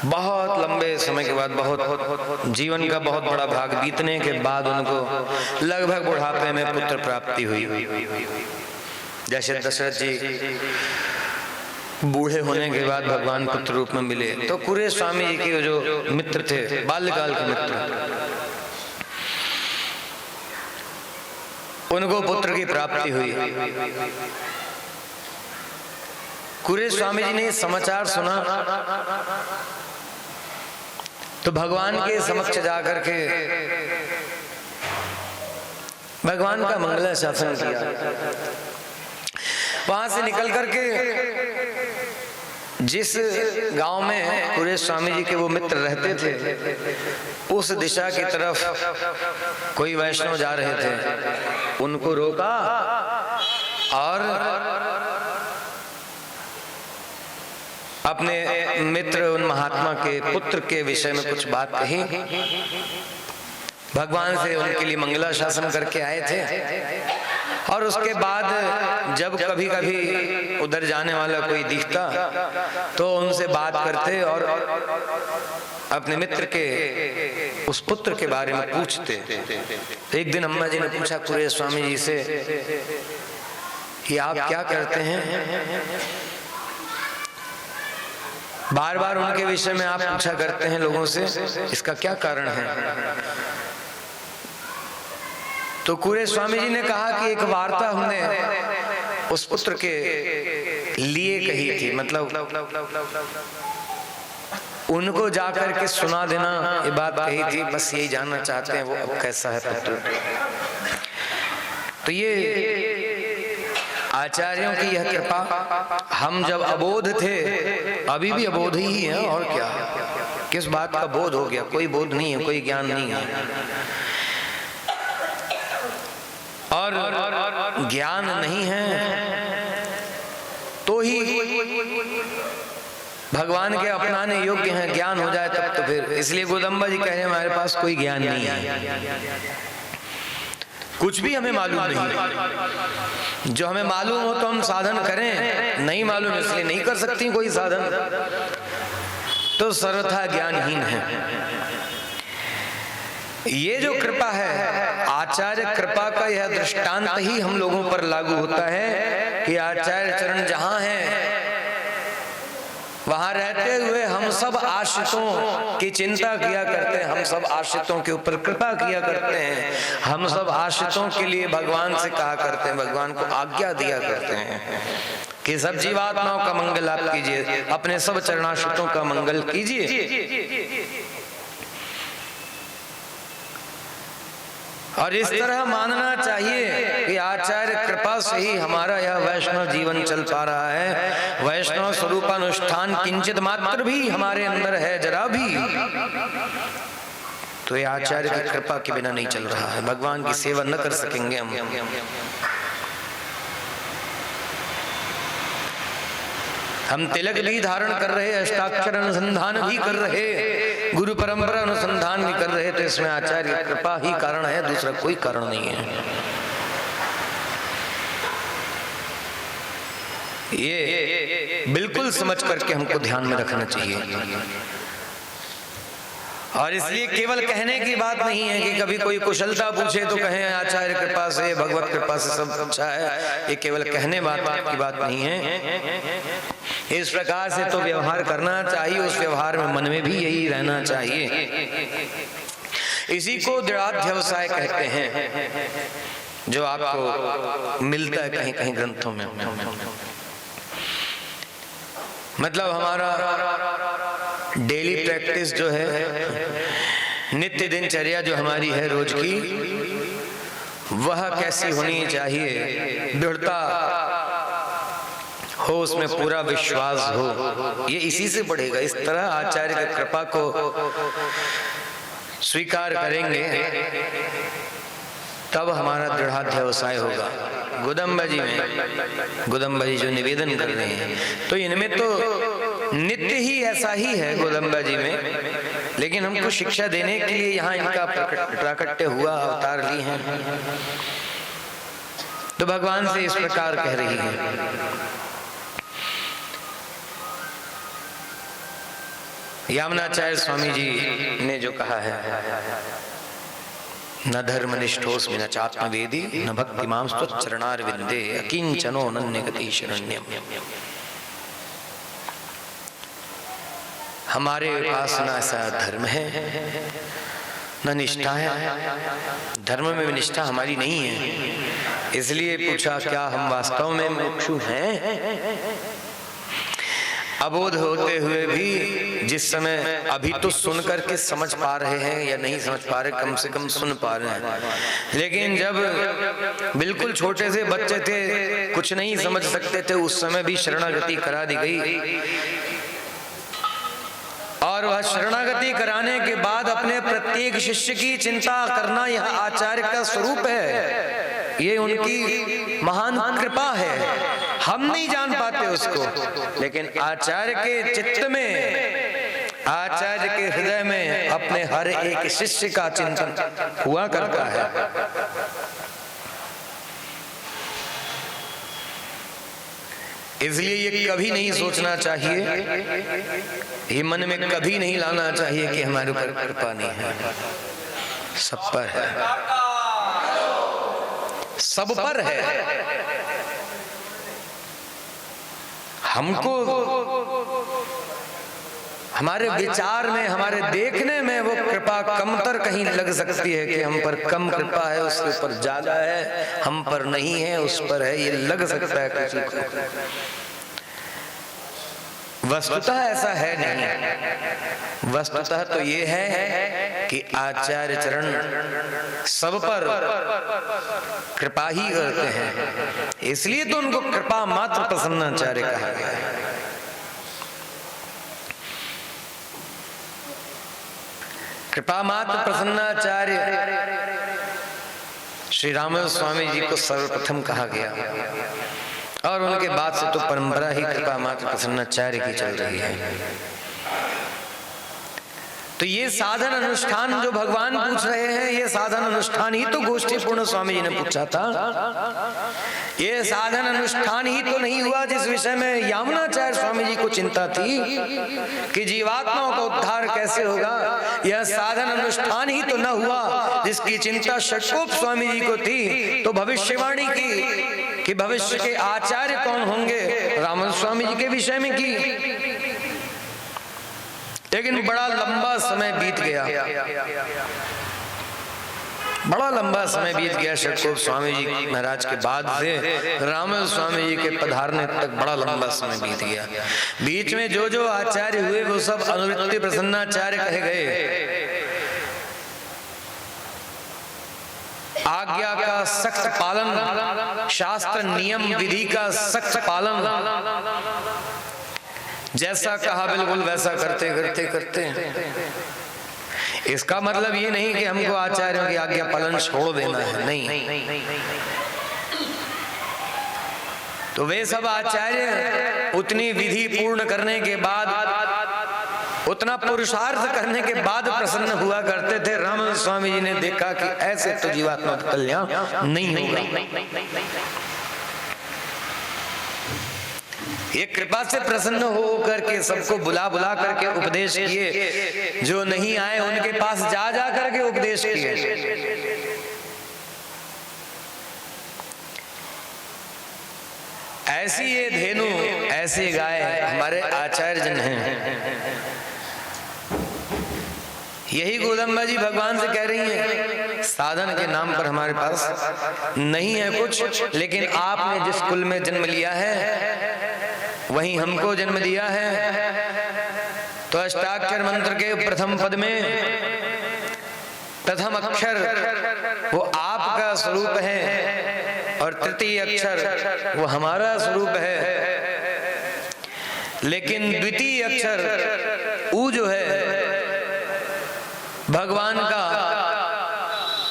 बहुत लंबे समय के बाद, बहुत जीवन का बहुत बड़ा भाग बीतने के बाद उनको लगभग बुढ़ापे में पुत्र प्राप्ति हुई। जैसे दशरथ जी बूढ़े होने के बाद भगवान पुत्र रूप में मिले, तो कुरे स्वामी जी के जो मित्र थे, बाल्यकाल के मित्र, उनको पुत्र की प्राप्ति हुई। कुरे स्वामी जी ने समाचार सुना तो भगवान के समक्ष जाकर के भगवान का मंगला शासन किया। वहां से निकल करके जिस गांव में कुरे स्वामी जी के वो मित्र रहते थे, उस दिशा की तरफ कोई वैष्णव जा रहे थे। उनको रोका और अपने मित्र उन महात्मा के पुत्र के विषय में कुछ बात कही। भगवान से उनके लिए मंगला शासन करके आए थे। और उसके बाद जब कभी कभी उधर जाने वाला कोई दिखता तो उनसे बात करते और अपने मित्र के उस पुत्र के बारे में पूछते। एक दिन अम्मा जी ने पूछा कुरे स्वामी जी से कि आप क्या करते हैं? बार बार उनके विषय में आप पूछा करते हैं लोगों से, इसका क्या कारण है? तो कुरे स्वामी जी ने कहा कि एक वार्ता हमने उस पुत्र के लिए कही थी, मतलब उनको जाकर के सुना देना ये बात कही थी, बस यही जानना चाहते हैं वो अब कैसा है पुत्र। तो ये आचार्यों की यह कृपा। हम जब अबोध थे, अभी भी अबोध ही है, और क्या, किस बात का बोध हो गया? कोई बोध नहीं है, कोई ज्ञान नहीं है। और ज्ञान नहीं है तो ही भगवान के अपनाने योग्य हैं। ज्ञान हो जाए तब तो फिर, इसलिए गोदम्बा जी कह रहे हैं हमारे पास कोई ज्ञान नहीं है, कुछ भी हमें मालूम नहीं। जो हमें मालूम हो तो हम साधन करें, नहीं मालूम इसलिए नहीं कर सकती कोई साधन, तो सर्वथा ज्ञानहीन है। ये जो कृपा है, आचार्य कृपा का यह दृष्टांत ही हम लोगों पर लागू होता है कि आचार्य चरण जहां हैं वहां रहते हुए हम सब आश्रितों की चिंता किया करते हैं, हम सब आश्रितों के ऊपर कृपा किया करते हैं, हम सब आश्रितों के लिए भगवान से कहा करते हैं, भगवान को आज्ञा दिया करते हैं कि सब जीवात्माओं का मंगल आप कीजिए, अपने सब चरणाश्रितों का मंगल कीजिए। और इस तरह मानना चाहिए कि आचार्य कृपा से ही हमारा यह वैष्णव जीवन चल पा रहा है। वैष्णव स्वरूपानुष्ठान किंचित मात्र भी हमारे अंदर है, जरा भी, तो ये आचार्य की कृपा के बिना नहीं चल रहा है। भगवान की सेवा न कर सकेंगे हम। हम तिलक भी धारण कर रहे, अष्टाक्षर अनुसंधान भी कर रहे, गुरु परंपरा अनुसंधान भी कर रहे, तो इसमें आचार्य की कृपा ही कारण है, दूसरा कोई कारण नहीं है। ये बिल्कुल समझ करके हमको ध्यान में रखना चाहिए। और इसलिए केवल कहने की बात नहीं है कि कभी कोई कुशलता पूछे तो कहें आचार्य कृपा से, भगवत कृपा से सब अच्छा है, ये केवल कहने बात की बात नहीं है। इस प्रकार से तो व्यवहार करना चाहिए, उस व्यवहार में मन में भी यही रहना चाहिए। इसी को दृढ़ाध्यवसाय कहते हैं, जो आपको मिलता है कहीं कहीं ग्रंथों में। मतलब हमारा डेली प्रैक्टिस जो है, नित्य दिनचर्या जो हमारी है रोज की, वह कैसी होनी चाहिए, दृढ़ता हो, उसमें पूरा विश्वास हो, ये इसी से बढ़ेगा। इस तरह आचार्य की कृपा को स्वीकार करेंगे तब हमारा दृढ़ाध्यवसाय होगा। गोदम्बा जी में, गोदम्बा जी जो निवेदन कर रहे हैं, तो इनमें तो नित्य ही ऐसा ही है गोदम्बा जी में, लेकिन हमको शिक्षा देने के लिए यहाँ इनका प्राकट्य हुआ, अवतार ली हैं, तो भगवान से इस प्रकार कह रही है। यामुनाचार्य स्वामी जी ने जो कहा है, न धर्मनिष्ठोस्मि न चात्मवेदी न भक्तिमां स्वच्चरणारविंदे अकिंचनो अनन्यगति शरण्यम। हमारे पास न ऐसा धर्म है न निष्ठा है, धर्म में भी निष्ठा हमारी नहीं है। इसलिए पूछा क्या हम वास्तव में मुमुक्षु हैं? अबोध होते हुए भी जिस समय अभी तो सुन करके समझ पा रहे हैं या नहीं समझ पा रहे, कम से कम सुन पा रहे हैं, लेकिन जब बिल्कुल छोटे से बच्चे थे, कुछ नहीं समझ सकते थे, उस समय भी शरणागति करा दी गई। और वह शरणागति कराने के बाद अपने प्रत्येक शिष्य की चिंता करना यह आचार्य का स्वरूप है, ये उनकी महान कृपा है। हम नहीं जान पाते उसको, लेकिन आचार्य के चित्त में, आचार्य के हृदय में अपने हर एक शिष्य का चिंतन हुआ करता है। इसलिए ये कभी नहीं सोचना चाहिए, ये मन में कभी नहीं लाना चाहिए कि हमारे ऊपर कृपा नहीं है। सब पर है, सब पर है। हमको हमारे विचार में, हमारे देखने में वो कृपा कमतर कहीं लग सकती है कि हम पर कम कृपा है, उसके ऊपर ज्यादा है, हम पर नहीं है, उस पर है, ये लग सकता है किसी को। वस्तुतः ऐसा है नहीं। वस्तुतः तो ये है कि आचार्य चरण सब पर कृपा ही करते हैं, इसलिए तो उनको कृपा मात्र प्रसन्नाचार्य कहा गया है। कृपा मात्र प्रसन्नाचार्य श्री राम स्वामी जी को सर्वप्रथम कहा गया, और उनके बाद से तो परंपरा ही कृपा मात्र प्रसन्नाचार्य की चल रही है। तो ये साधन अनुष्ठान जो भगवान पूछ रहे हैं, ये साधन अनुष्ठान ही तो गोष्ठी पूर्ण स्वामी जी ने पूछा था। ये साधन अनुष्ठान ही तो नहीं हुआ जिस विषय में यामुनाचार्य स्वामी जी को चिंता थी कि जीवात्माओं का उद्धार कैसे होगा। यह साधन अनुष्ठान ही तो न हुआ जिसकी चिंता षटकोप स्वामी जी को थी। तो भविष्यवाणी की कि भविष्य के आचार्य कौन होंगे, रामन स्वामी जी के विषय में की। लेकिन बड़ा लंबा समय बीत गया, बड़ा लंबा समय बीत गया। षटकोप स्वामी जी महाराज के बाद से रामल स्वामी जी के पधारने तक बड़ा लंबा समय बीत गया। बीच में जो जो आचार्य हुए वो सब अनुवृत्ति प्रसन्नाचार्य कहे गए। आज्ञा का सख्त पालन, शास्त्र नियम विधि का सख्त पालन, जैसा कहा बिल्कुल वैसा करते करते करते। इसका मतलब ये नहीं कि हमको आचार्यों की आज्ञा पालन छोड़ देना है, नहीं। तो वे सब आचार्य उतनी विधि पूर्ण करने के बाद, उतना पुरुषार्थ करने के बाद प्रसन्न हुआ करते थे। राम स्वामी जी ने देखा कि ऐसे तो जीवात्मा का कल्याण नहीं होगा। ये कृपा से प्रसन्न हो करके सबको बुला बुला करके उपदेश किए। जो नहीं आए उनके पास जा जा करके उपदेश किए। ऐसी ये धेनु, ऐसी गाय हमारे आचार्य जन हैं। यही गोदम्बा जी भगवान से कह रही हैं, साधन के नाम पर हमारे पास नहीं है कुछ, लेकिन आपने जिस कुल में जन्म लिया है वहीं हमको जन्म दिया है। तो अष्टाक्षर मंत्र के प्रथम पद में प्रथम अक्षर वो आपका स्वरूप है और तृतीय अक्षर वो हमारा स्वरूप है। लेकिन द्वितीय अक्षर ऊ जो है भगवान का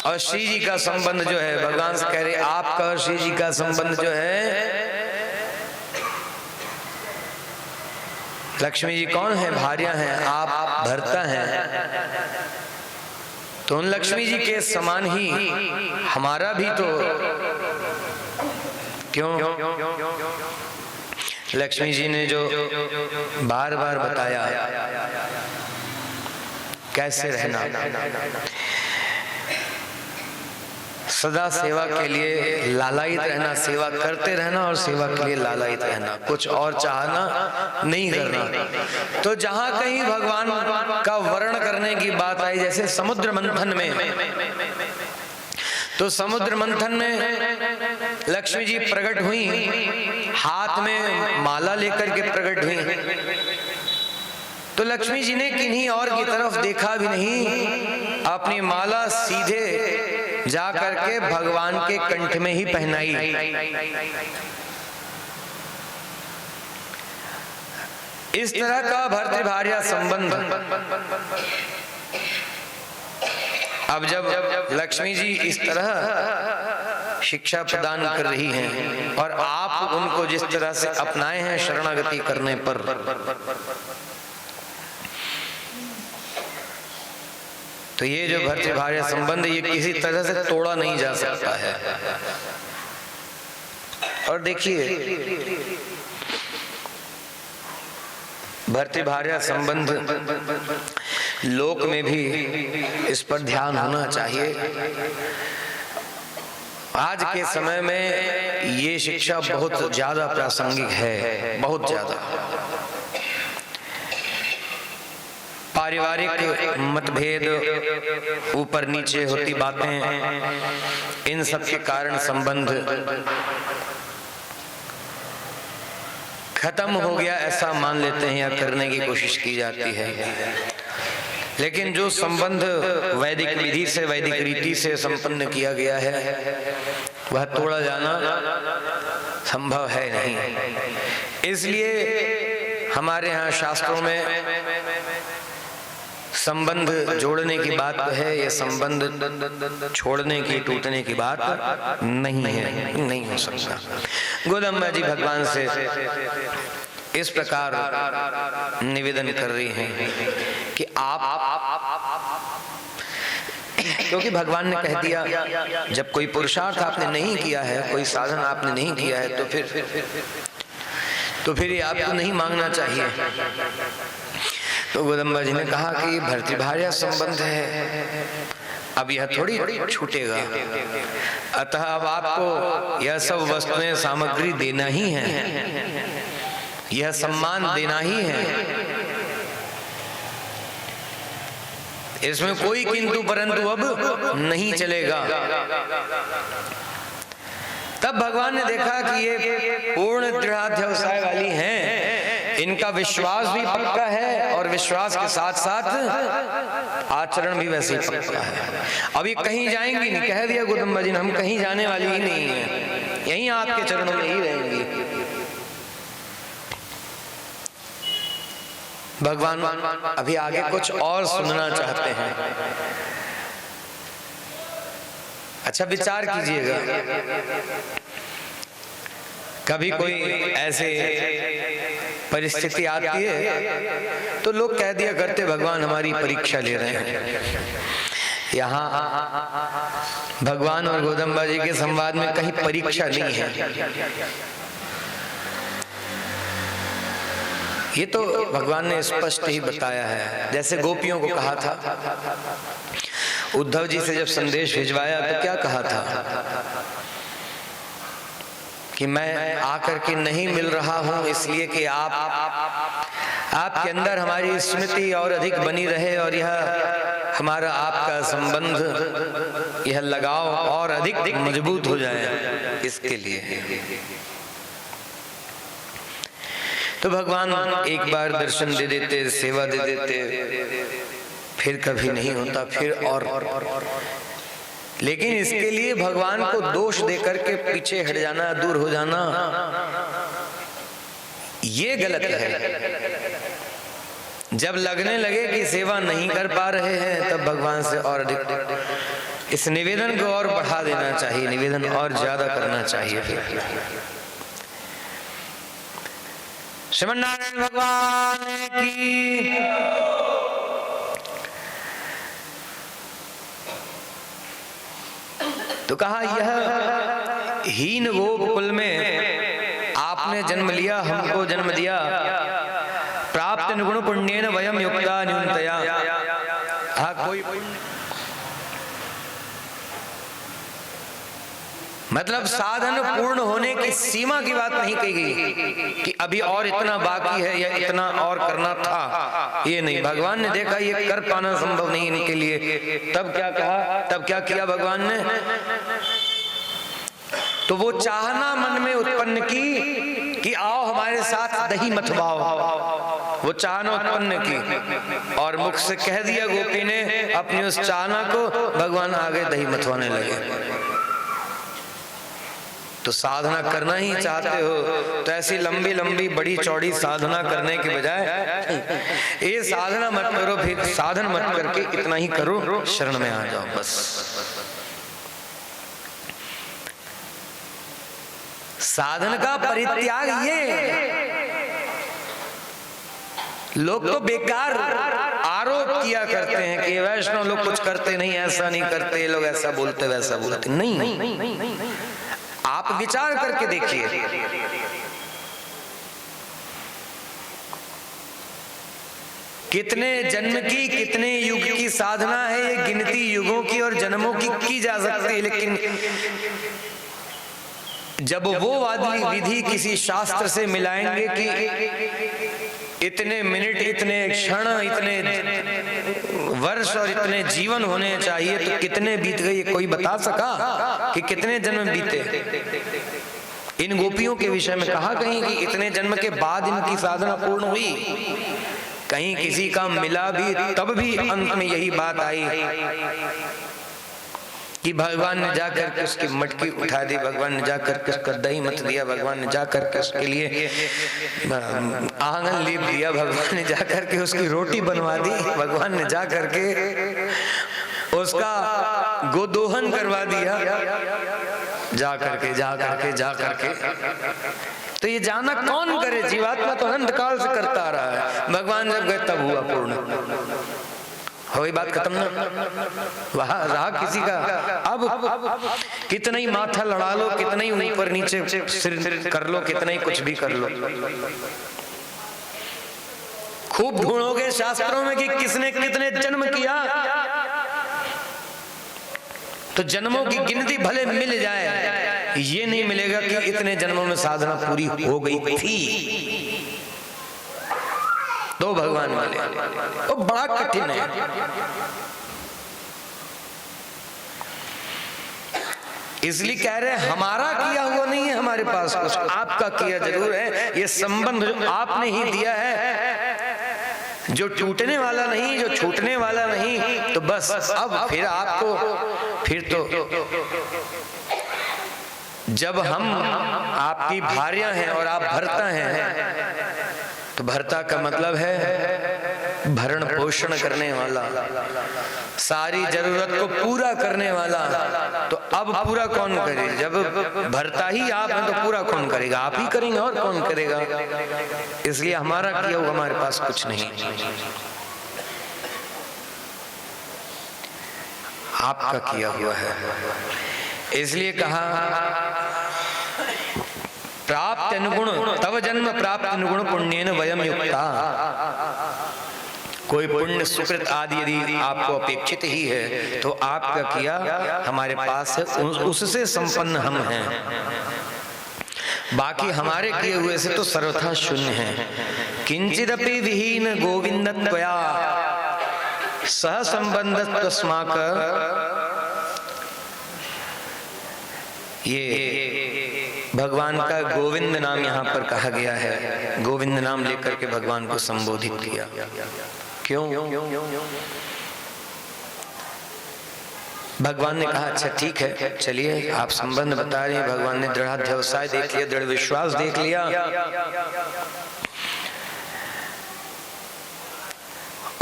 और श्री जी का संबंध जो है, भगवान से कह रहे आपका और श्री जी का संबंध जो है। लक्ष्मी जी कौन है? भार्या हैं, आप भर्ता हैं। तो उन लक्ष्मी जी के समान ही हमारा भी तो क्यों? लक्ष्मी जी ने जो बार बार बताया कैसे रहना, सदा सेवा के लिए लालायित रहना, सेवा करते रहना और सेवा के लिए लालायित रहना, कुछ और चाहना नहीं करना। तो जहां कहीं भगवान का वर्ण करने की बात आई, जैसे समुद्र मंथन में, तो समुद्र मंथन में लक्ष्मी जी प्रकट हुई, हाथ में माला लेकर के प्रकट हुई। तो लक्ष्मी जी ने किन्हीं और की तरफ देखा भी नहीं, अपनी माला सीधे जा करके भगवान के कंठ में ही पहनाई। इस तरह का भर्तृभार्या संबंध। अब जब लक्ष्मी जी इस तरह शिक्षा प्रदान कर रही हैं और आप उनको जिस तरह से अपनाए हैं शरणागति करने पर, तो ये जो भर्तृभार्या संबंध ये किसी तरह से तोड़ा नहीं जा सकता है। और देखिए भर्तृभार्या संबंध लोक में भी इस पर ध्यान होना चाहिए। आज के समय में ये शिक्षा बहुत ज्यादा प्रासंगिक है, बहुत ज्यादा। पारिवारिक मतभेद, ऊपर नीचे होती बातें, इन सब के कारण संबंध खत्म हो गया ऐसा मान लेते हैं या करने की कोशिश की जाती है। लेकिन जो संबंध वैदिक विधि से, वैदिक रीति से संपन्न किया गया है वह तोड़ा जाना संभव है नहीं। इसलिए हमारे यहाँ शास्त्रों में संबंध जोड़ने की बात तो है, ये संबंध छोड़ने की, टूटने की बात नहीं है, नहीं हो सकता। गोदम्बा जी भगवान से इस प्रकार निवेदन कर रही हैं कि आप क्योंकि भगवान ने कह दिया, जब कोई पुरुषार्थ आपने नहीं किया है, कोई साधन आपने नहीं किया है, तो फिर ये आपको नहीं मांगना चाहिए। तो गोदम्बा जी ने कहा कि ये भर्तृभार्या संबंध है, अब यह थोड़ी छूटेगा, अतः अब आपको यह सब वस्तुएं सामग्री देना ही है, यह सम्मान देना ही है, इसमें कोई किंतु परंतु अब नहीं चलेगा। तब भगवान ने देखा कि ये पूर्ण दृढ़ाध्यवसाय वाली हैं, इनका विश्वास भी पक्का है और विश्वास के साथ साथ आचरण भी वैसे ही पक्का है। अभी कहीं जाएंगी नहीं, कह दिया गोदम्बा जी ने, हम कहीं जाने वाली ही नहीं है, यहीं आपके चरणों में ही रहेंगी। भगवान अभी आगे कुछ और सुनना चाहते हैं। अच्छा विचार कीजिएगा, कभी कोई ऐसे परिस्थिति आती है तो लोग कह दिया करते भगवान हमारी परीक्षा ले रहे हैं। यहाँ भगवान और गोदम्बा जी के संवाद में कहीं परीक्षा नहीं है, ये तो भगवान ने स्पष्ट ही बताया है। जैसे गोपियों को कहा था, उद्धव जी से जब संदेश भिजवाया तो क्या कहा था कि मैं आकर के नहीं मिल रहा हूं इसलिए कि आपके अंदर हमारी स्मृति और अधिक बनी रहे और यह हमारा आपका संबंध, यह लगाव और अधिक मजबूत हो जाए, इसके लिए। तो भगवान एक बार दर्शन दे देते, सेवा दे देते, फिर कभी नहीं होता, फिर और। लेकिन इसके लिए भगवान को दोष देकर के पीछे हट जाना, दूर हो जाना, ये गलत है। जब लगने लगे कि सेवा नहीं कर पा रहे हैं, तब भगवान से और अधिक इस निवेदन को और बढ़ा देना चाहिए, निवेदन और ज्यादा करना चाहिए। फिर श्रीमन नारायण भगवान की। तो कहा यह हीन गोकुल में आपने जन्म लिया, हमको जन्म दिया, प्राप्त निर्गुण पुण्येन वयम युक्ता न्यूनतया। कोई मतलब साधन पूर्ण होने की सीमा की बात नहीं कही गई कि अभी और इतना बाकी है या इतना और करना था, ये नहीं। भगवान ने देखा ये कर पाना संभव नहीं इनके लिए, तब क्या कहा, तब क्या किया भगवान ने, तो वो चाहना मन में उत्पन्न की कि आओ हमारे साथ दही मथवाओ, वो चाहना उत्पन्न की और मुख से कह दिया गोपी ने अपनी उस चाहना को, भगवान आगे दही मथवाने लगे। तो साधना करना ही चाहते हो तो ऐसी लंबी लंबी बड़ी चौड़ी साधना करने के बजाय ये साधना मत करो, फिर साधन मत करके इतना ही करो, शरण में आ जाओ बस। साधन का परित्याग, ये लोग तो बेकार आरोप किया करते हैं कि वैष्णव लोग कुछ करते नहीं, ऐसा नहीं करते, लोग ऐसा बोलते वैसा बोलते नहीं। आप विचार करके देखिए, कितने जन्म की, कितने युग की साधना है, ये गिनती युगों की और जन्मों की जा सकती है, लेकिन जब वो वादी विधि किसी शास्त्र से मिलाएंगे कि इतने मिनट, इतने क्षण, इतने वर्ष और इतने जीवन होने चाहिए, तो कितने बीत गए कोई बता सका कि कितने जन्म बीते। इन गोपियों के विषय में कहा कहीं कि इतने जन्म के बाद इनकी साधना पूर्ण हुई, कहीं किसी का मिला भी, तब भी अंत में यही बात आई कि भगवान ने जाकर के उसकी मटकी उठा दी, भगवान ने जाकर के उसका दही मत दिया, भगवान ने जाकर के उसके लिए आंगन लीप दिया, भगवान ने जाकर के उसकी रोटी बनवा दी, भगवान ने जाकर के उसका गोदोहन करवा दिया, जा करके तो ये जाना कौन करे, जीवात्मा तो अनंत काल से करता आ रहा है, भगवान जब गए तब हुआ पूर्ण। वही बात खत्म ना, वहां रहा किसी का। अब कितना ही माथा लड़ा लो, कितना ही ऊपर नीचे सिर कर लो, कितना ही कुछ भी कर लो, खूब ढूंढोगे शास्त्रों में कि किसने कितने जन्म किया, तो जन्मों की गिनती भले मिल जाए, ये नहीं मिलेगा कि इतने जन्मों में साधना पूरी हो गई थी तो भगवान मिले। वो बड़ा कठिन है। इसलिए कह रहे हैं हमारा किया हुआ नहीं है हमारे पास कुछ, आपका किया जरूर है। ये संबंध जो आपने ही दिया है, जो टूटने वाला नहीं, जो छूटने वाला नहीं, तो बस अब फिर आपको, फिर तो जब हम आपकी भार्या हैं और आप भर्ता हैं, तो भर्ता का मतलब है भरण पोषण करने वाला, सारी जरूरत को पूरा करने वाला। तो अब पूरा कौन करे? जब भर्ता ही आप हैं तो पूरा कौन करेगा? आप ही करेंगे, और कौन करेगा? इसलिए हमारा किया हुआ हमारे पास कुछ नहीं, आपका किया हुआ है। इसलिए कहा प्राप्त अनुगुण तव जन्म प्राप्त अनुगुण पुण्येन वयम युक्ता। कोई पुण्य सुकृत आदि यदि आपको अपेक्षित ही है तो आपका किया हमारे पास है, उससे संपन्न हम हैं। बाकी हमारे किए हुए से तो सर्वथा शून्य है। किंचिदपि विहीन गोविंद त्वया सह संबंध तस्माक। ये भगवान का गोविंद नाम यहाँ पर कहा गया है। गोविंद नाम लेकर के भगवान को संबोधित किया। क्यों? भगवान ने कहा अच्छा ठीक है, चलिए आप संबंध बता रहे हैं। भगवान ने दृढ़ाध्यवसाय देख लिया, दृढ़ विश्वास देख लिया,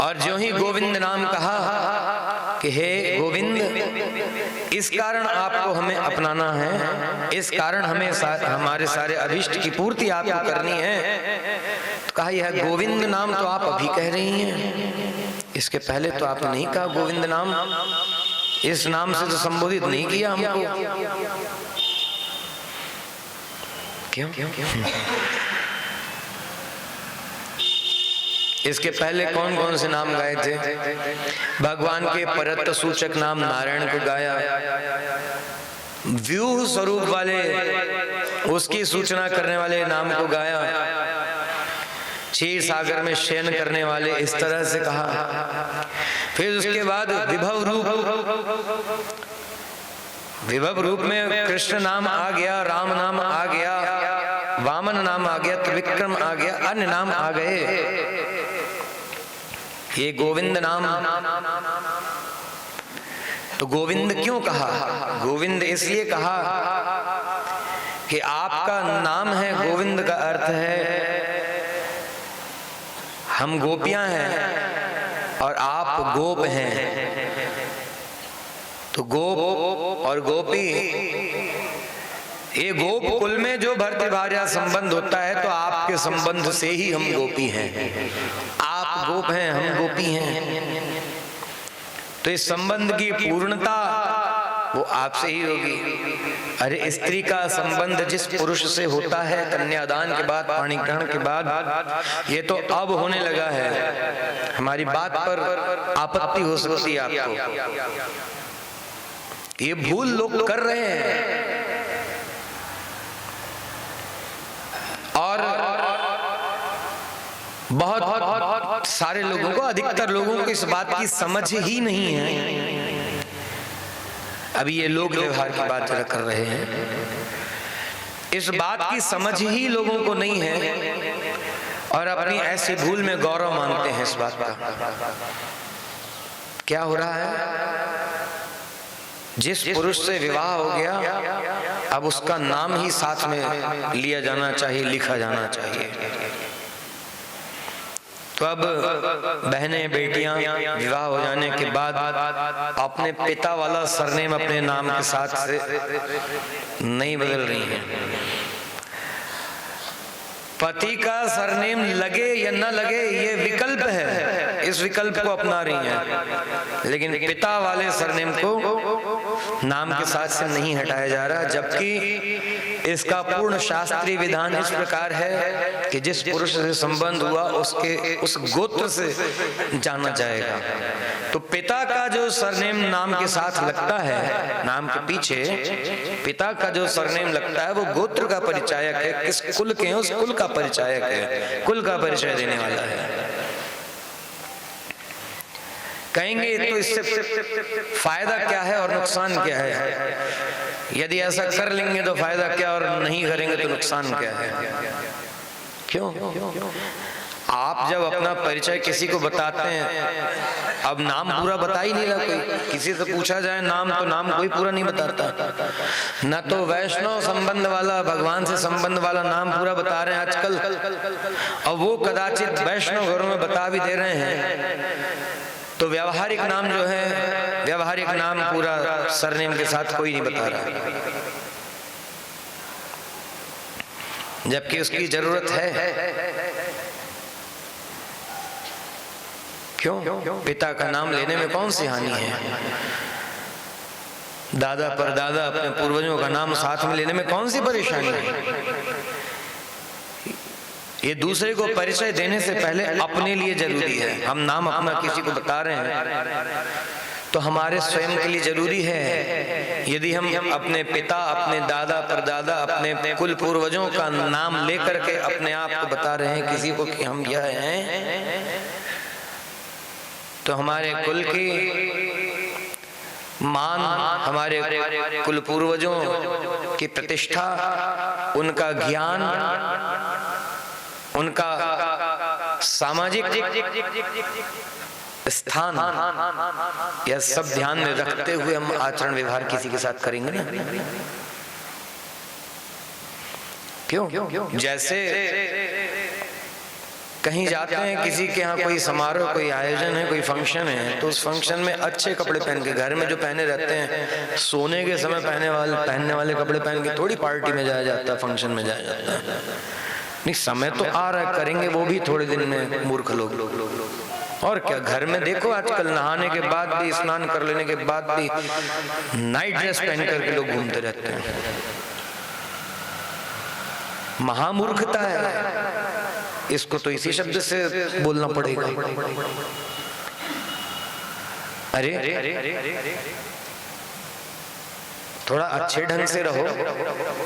और जो ही गोविंद नाम कहा कि हे गोविंद, इस कारण आपको हमें अपनाना है, इस कारण हमें हमारे सारे अभिष्ट की पूर्ति आपको करनी है। तो कहा यह गोविंद नाम तो आप अभी कह रही हैं, इसके पहले तो आपने नहीं कहा गोविंद नाम, इस नाम से तो संबोधित नहीं किया हमको। क्यों? इसके पहले कौन कौन से नाम गाए थे? भगवान के परत्व सूचक नाम नारायण को गाया, व्यूह स्वरूप वाले उसकी सूचना करने वाले नाम को गाया, क्षीर सागर में शयन करने वाले, इस तरह से कहा। फिर उसके बाद विभव रूप में कृष्ण नाम आ गया, राम नाम आ गया, वामन नाम आ गया, त्रिविक्रम आ गया, अन्य नाम आ गए। ये गोविंद नाम। तो गोविंद क्यों कहा? गोविंद इसलिए कहा कि आपका नाम है गोविंद, का अर्थ है हम गोपियां हैं और आप गोप हैं। तो गोप और गोपी, ये गोप कुल में जो भर्तृ भार्या संबंध होता है, तो आपके संबंध से ही हम गोपी हैं। आप गोप हैं, हम गोपी हैं, तो इस संबंध की पूर्णता वो आपसे ही होगी। अरे स्त्री का संबंध जिस पुरुष से होता है कन्यादान के बाद, पाणी ग्रहण के बाद, ये तो अब होने लगा है। हमारी बात पर आपत्ति हो सकती है आपको, ये भूल लोग कर रहे हैं। और बहुत सारे लोगों को, अधिकतर लोगों को इस बात की समझ ही नहीं है। अभी ये लोग व्यवहार की बात कर रहे हैं, इस बात की समझ ही लोगों को नहीं है, और अपनी ऐसी भूल में गौरव मानते हैं इस बात का। क्या हो रहा है? जिस पुरुष से विवाह हो गया, अब उसका नाम ही साथ में लिया जाना चाहिए, लिखा जाना चाहिए। तो अब बहनें बेटियां विवाह हो जाने के बाद अपने पिता वाला सरनेम अपने नाम के साथ से नहीं बदल रही हैं। पति का सरनेम लगे या न लगे ये विकल्प है, इस विकल्प को अपना रही हैं, लेकिन पिता वाले सरनेम को नाम के साथ से नहीं हटाया जा रहा, जबकि इसका पूर्ण शास्त्रीय विधान इस प्रकार है कि जिस पुरुष से संबंध हुआ उसके उस गोत्र से जाना जाएगा। तो पिता का जो सरनेम नाम के साथ लगता है, नाम के पीछे पिता का जो सरनेम लगता है वो गोत्र का परिचायक है, किस कुल के हैं उस कुल का परिचायक है, कुल का परिचय देने वाला है। कहेंगे तो इससे फायदा क्या है और नुकसान क्या है? यदि ऐसा कर लेंगे तो फायदा क्या और नहीं करेंगे तो नुकसान क्या है? क्यों? आप जब अपना परिचय किसी को बताते हैं, अब नाम पूरा बता ही नहीं रहा कोई, किसी से पूछा जाए नाम तो नाम कोई पूरा नहीं बताता, न तो वैष्णव संबंध वाला, भगवान से संबंध वाला नाम पूरा बता रहे हैं आजकल, और वो कदाचित वैष्णव घरों में बता भी दे रहे हैं। तो व्यावहारिक नाम जो है, व्यावहारिक नाम पूरा सरनेम के साथ कोई नहीं बता रहा, जबकि उसकी जरूरत है। क्यों? पिता का नाम लेने में कौन सी हानि है? दादा परदादा अपने पूर्वजों का नाम साथ में लेने में कौन सी परेशानी है? ये दूसरे को परिचय देने से पहले अपने लिए जरूरी है। हम नाम अपना किसी को बता रहे हैं तो हमारे स्वयं के लिए जरूरी है। यदि हम अपने पिता, अपने दादा परदादा, अपने कुल पूर्वजों का नाम लेकर के अपने आप को बता रहे हैं किसी को कि हम यह हैं, तो हमारे कुल की मान, हमारे कुल पूर्वजों की प्रतिष्ठा, उनका ज्ञान, उनका सामाजिक स्थान, यह सब ध्यान में रखते हुए हम आचरण व्यवहार किसी के साथ करेंगे ना। क्यों? जैसे कहीं जाते हैं, किसी के यहाँ कोई समारोह, कोई आयोजन है, कोई फंक्शन है, तो उस फंक्शन में अच्छे कपड़े पहन के, घर में जो पहने रहते हैं सोने के समय पहनने वाले कपड़े पहन के थोड़ी पार्टी में जाया जाता है, फंक्शन में जाया जाता है। नहीं, समय तो आ रहा है, करेंगे वो भी थोड़े दिन में मूर्ख लोग। और क्या, घर में देखो आजकल नहाने के बाद भी, स्नान कर लेने के बाद भी नाइट ड्रेस पहन करके लोग घूमते रहते हैं। महामूर्खता है, इसको तो इसी शब्द से बोलना पड़ेगा। अरे थोड़ा अच्छे ढंग से रहो,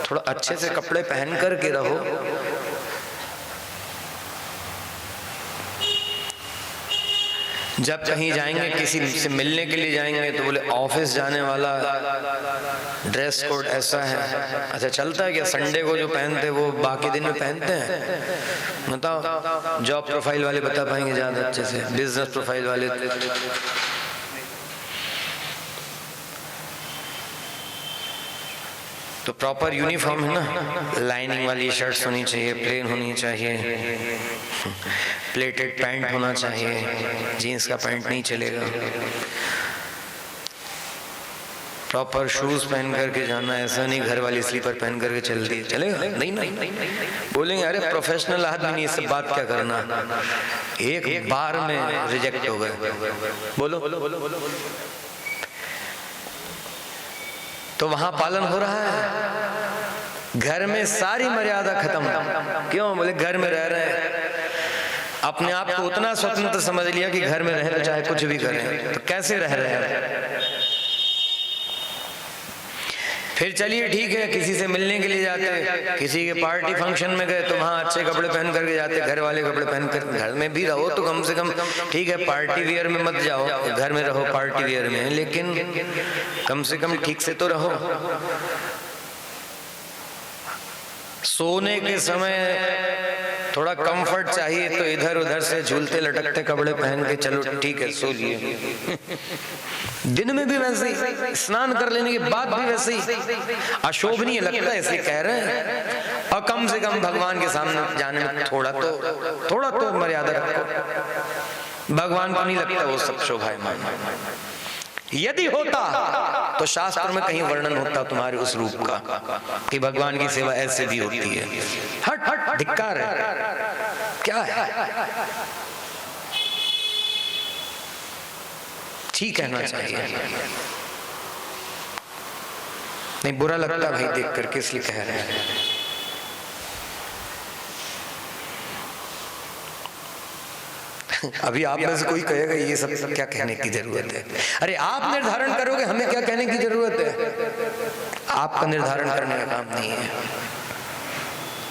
थोड़ा अच्छे से कपड़े पहन करके रहो। जब कहीं जाएंगे, किसी से मिलने के लिए जाएंगे, तो बोले ऑफिस जाने वाला ड्रेस कोड ऐसा है। अच्छा, चलता है क्या? संडे को जो पहनते वो बाकी दिन में पहनते हैं? बताओ, जॉब प्रोफाइल वाले बता पाएंगे ज्यादा अच्छे से, बिजनेस प्रोफाइल वाले। तो प्रॉपर यूनिफॉर्म है ना, लाइनिंग वाली शर्ट्स होनी चाहिए, प्लेन होनी चाहिए, प्लेटेड पैंट होना चाहिए, जीन्स का पैंट नहीं चलेगा, प्रॉपर शूज पहन करके जाना, ऐसा नहीं घर वाली स्लीपर पहन करके चल दी, चलेगा? नहीं नहीं, बोलेंगे अरे प्रोफेशनल आदमी नहीं, इससे बात क्या करना, एक बार में रिजेक्ट हो गए। बोलो, तो वहां पालन हो रहा है। घर में सारी मर्यादा खत्म। क्यों? बोले घर में रह रहे हैं, अपने आप को उतना स्वतंत्र समझ लिया कि घर में रहे तो चाहे कुछ भी करें। तो कैसे रह रहे हैं? फिर चलिए ठीक है, किसी से मिलने के लिए जाते, किसी के पार्टी फंक्शन में गए तो वहाँ अच्छे कपड़े पहन करके जाते, घर वाले कपड़े पहन कर। घर में भी रहो तो कम से कम ठीक है, पार्टी वियर में मत जाओ, घर में रहो पार्टी वियर में, लेकिन कम से कम ठीक से तो रहो। सोने के समय थोड़ा कंफर्ट चाहिए तो इधर उधर से झूलते लटकते कपड़े पहन के चलो, ठीक है, सो लिए। दिन में भी वैसे ही, स्नान कर लेने के बाद भी वैसे ही अशोभनीय लगता है, इसलिए कह रहे हैं। और कम से कम भगवान के सामने जाने में थोड़ा तो मर्यादा रखो। भगवान को नहीं लगता वो सब शोभायमान, यदि होता तो शास्त्र में कहीं वर्णन होता तुम्हारे उस रूप का कि भगवान की सेवा ऐसे भी होती है। हट हट, धिक्कार है, क्या है? ठीक कहना चाहिए, नहीं बुरा लगता भाई देख करके, इसलिए कह रहे हैं। अभी आप में से कोई कहेगा ये सब क्या कहने की जरूरत है? अरे आप निर्धारण करोगे हमें क्या कहने की जरूरत है? आपका निर्धारण करने का काम नहीं है,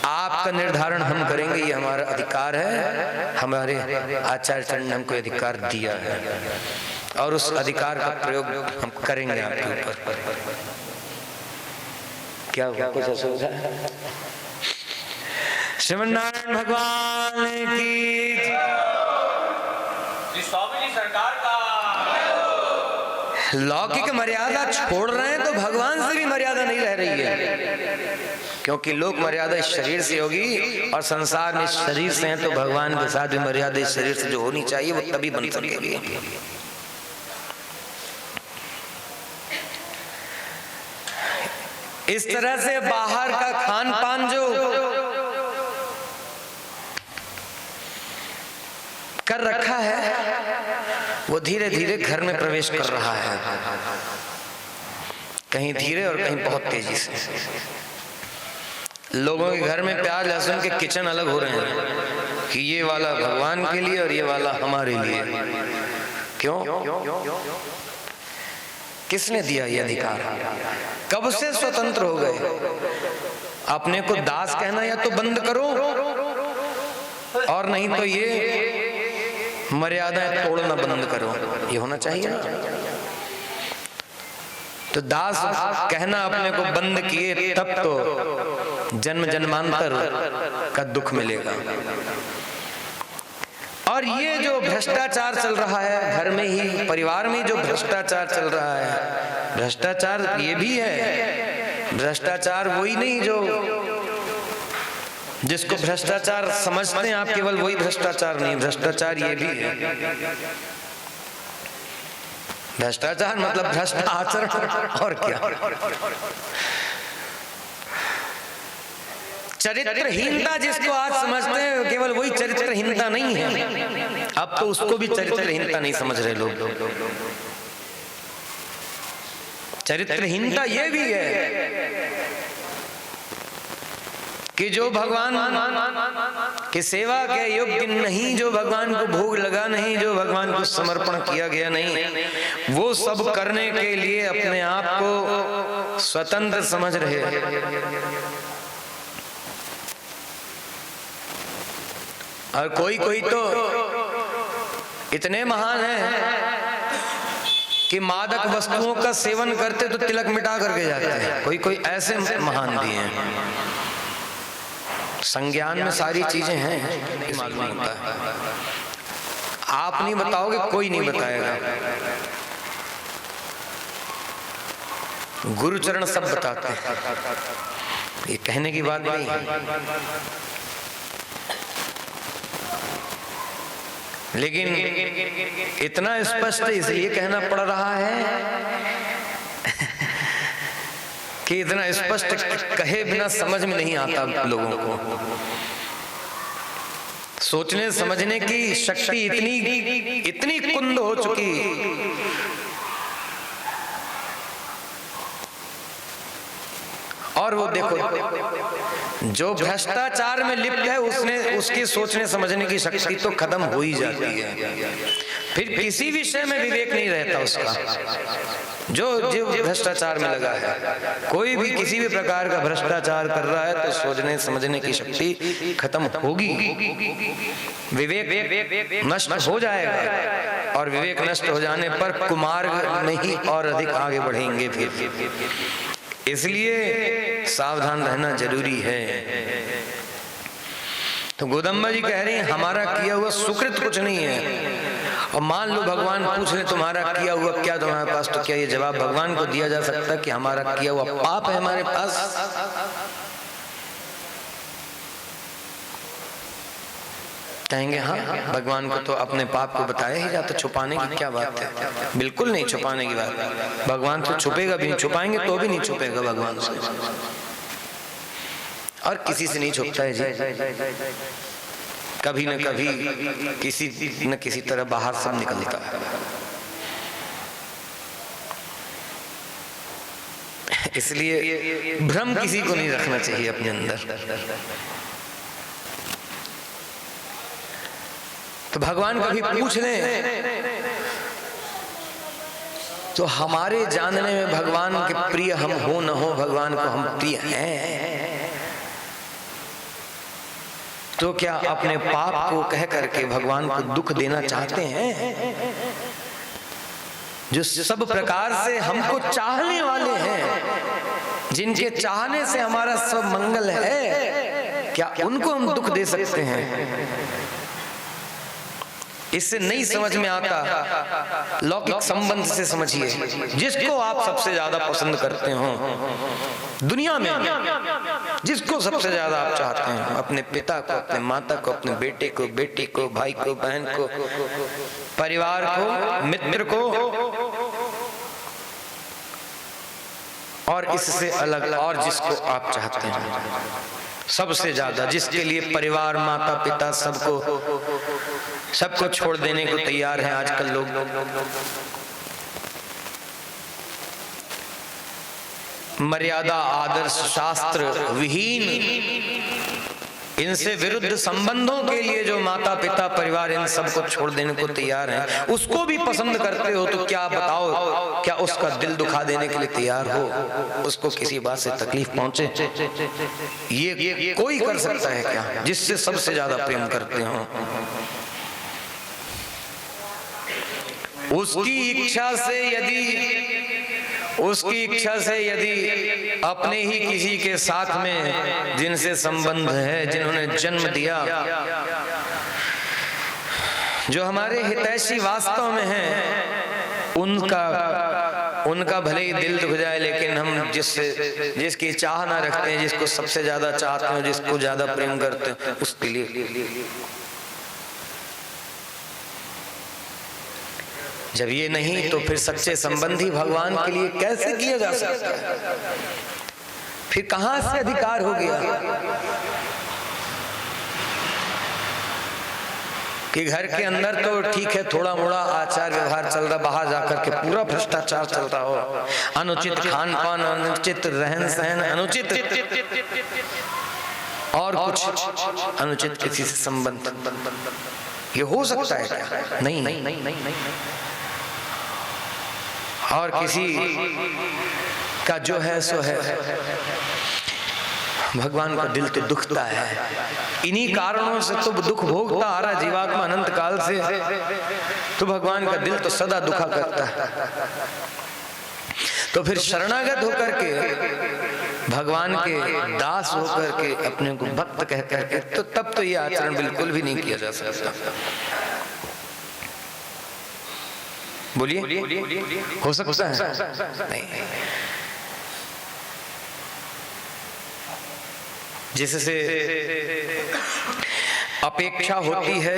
आपका निर्धारण हम करेंगे, ये हमारा अधिकार है। हमारे आचार्य चरण ने हमको अधिकार दिया है और उस अधिकार का प्रयोग हम करेंगे आपके ऊपर। क्या हुआ, कुछ असुविधा है? श्रीमन नारायण भगवान की सरकार का। लौकिक मर्यादा छोड़ रहे हैं तो भगवान से भी मर्यादा नहीं रह रही है, क्योंकि लोक मर्यादा इस शरीर से होगी और संसार में इस शरीर से है, तो भगवान के साथ भी मर्यादा इस शरीर से जो होनी चाहिए वो तभी बन सकेगी। इस तरह से बाहर का खान पान जो कर रखा है वो धीरे धीरे घर में प्रवेश कर रहा है, कहीं धीरे और कहीं बहुत तेजी से। लोगों के घर में प्याज लहसुन के किचन अलग हो रहे हैं कि ये वाला भगवान के लिए और ये वाला हमारे लिए। क्यों? किसने दिया ये अधिकार? कब से स्वतंत्र हो गए? अपने को दास कहना या तो बंद करो, और नहीं तो ये मर्यादाएं तोड़ना बंद करो। ये होना चाहिए ना। तो दास कहना अपने को बंद किए तब तो जन्म जन्मांतर का दुख मिलेगा। और ये जो भ्रष्टाचार चल रहा है घर में ही, परिवार में जो भ्रष्टाचार चल रहा है, भ्रष्टाचार ये भी है। भ्रष्टाचार वही नहीं जो जिसको भ्रष्टाचार समझते हैं आप, केवल वही भ्रष्टाचार नहीं, भ्रष्टाचार ये भी है। भ्रष्टाचार मतलब भ्रष्ट आचरण, और क्या? चरित्रहीनता जिसको आज समझते हैं केवल वही चरित्रहीनता नहीं है, अब तो उसको भी चरित्रहीनता नहीं समझ रहे लोग। चरित्रहीनता ये भी है कि जो भगवान की सेवा के योग्य नहीं, जो भगवान को भोग लगा नहीं, जो भगवान को समर्पण किया गया नहीं, वो सब करने के लिए अपने आप को स्वतंत्र समझ रहे। और कोई कोई तो इतने महान हैं कि मादक वस्तुओं का सेवन करते तो तिलक मिटा करके जाते हैं। कोई कोई ऐसे महान भी हैं। संज्ञान में सारी चीजें हैं, मालूम होता है। आप नहीं बताओगे, कोई नहीं बताएगा। गुरुचरण सब बताते हैं, ये कहने की बात नहीं है। लेकिन इतना स्पष्ट इसलिए कहना पड़ रहा है कि इतना स्पष्ट कहे बिना समझ में नहीं आता लोगों को। सोचने समझने की शक्ति इतनी कुंद हो चुकी, और वो देखो जो भ्रष्टाचार में लिप्त है उसके सोचने समझने की शक्ति तो खत्म हो ही जाती है। फिर किसी विषय में विवेक नहीं रहता उसका। जो भ्रष्टाचार में लगा है, कोई भी किसी भी प्रकार का भ्रष्टाचार कर रहा है तो सोचने समझने की शक्ति खत्म होगी, विवेक नष्ट हो जाएगा, और विवेक नष्ट हो जाने पर कुमार्ग में ही और अधिक आगे बढ़ेंगे। फिर इसलिए सावधान रहना जरूरी है। तो गोदम्बा जी कह रही हैं हमारा किया हुआ सुकृत कुछ नहीं है, और मान लो भगवान पूछ ले तुम्हारा किया हुआ क्या तुम्हारे पास, तो क्या ये जवाब भगवान को दिया जा सकता कि हमारा किया हुआ पाप है हमारे पास? कहेंगे हाँ, भगवान को तो अपने पाप को बताया ही जाता, छुपाने की क्या बात है। बिल्कुल नहीं छुपाने की बात, भगवान से छुपेगा भी नहीं, छुपाएंगे तो भी नहीं छुपेगा भगवान से, और किसी से नहीं छुपता है जी। कभी न कभी किसी न किसी तरह बाहर सब निकलता है। इसलिए भ्रम किसी को नहीं रखना चाहिए अपने अंदर। तो भगवान कभी पूछ लें तो हमारे जानने में भगवान के प्रिय हम हो न हो, भगवान को हम प्रिय हैं, तो क्या अपने पाप को कह करके भगवान को दुख देना चाहते हैं? जो सब प्रकार से हमको चाहने वाले हैं, जिनके चाहने से हमारा सब मंगल है, क्या उनको हम दुख दे सकते हैं? इससे नहीं समझ में आता, लौकिक संबंध से समझिए। जिसको आप सबसे ज्यादा पसंद करते हो दुनिया में, जिसको सबसे ज्यादा आप चाहते हैं, अपने पिता को, अपने माता को, अपने बेटे को, बेटी को, भाई को, बहन को, परिवार को, मित्र को, और इससे अलग और जिसको आप चाहते हैं सबसे ज्यादा, जिसके लिए परिवार, माता पिता सबको छोड़ देने को तैयार हैं आजकल लोग। मर्यादा, आदर्श, शास्त्र विहीन, इनसे विरुद्ध संबंधों के लिए जो माता पिता, परिवार, इन सबको छोड़ देने को तैयार हैं, उसको भी पसंद करते हो तो क्या बताओ, क्या उसका दिल दुखा देने के लिए तैयार हो? उसको किसी बात से तकलीफ पहुंचे, ये कोई कर सकता है क्या? जिससे सबसे ज्यादा प्रेम करते हो उसकी इच्छा से यदि अपने ही किसी के साथ में जिनसे संबंध है, जिन्होंने जन्म दिया, जो हमारे हितैषी वास्तव में हैं, उनका भले ही दिल दुख जाए, लेकिन हम जिसकी चाह ना रखते हैं, जिसको सबसे ज्यादा चाहते हैं, जिसको ज्यादा प्रेम करते हैं, उसके लिए जब ये नहीं तो फिर सच्चे संबंधी भगवान के लिए कैसे किया जा सकता है? फिर कहां से अधिकार हो गया कि घर के अंदर तो ठीक है, थोड़ा मोड़ा आचार व्यवहार चल रहा, बाहर जाकर के पूरा भ्रष्टाचार चलता हो, अनुचित खान पान, अनुचित रहन सहन, अनुचित और कुछ अनुचित किसी से संबंध, ये हो सकता है क्या? नहीं। और किसी का जो है सो है, भगवान का दिल तो दुखता है। इन्हीं कारणों से तो दुख भोगता आ रहा जीवात्मा अनंत काल से, तो भगवान का दिल तो सदा दुखा करता है। तो फिर शरणागत होकर के, भगवान के दास होकर के, अपने को भक्त कह करके, तो तब तो ये आचरण बिल्कुल भी नहीं किया जा सकता। बोलिए, हो सकता है? नहीं। जिससे अपेक्षा होती है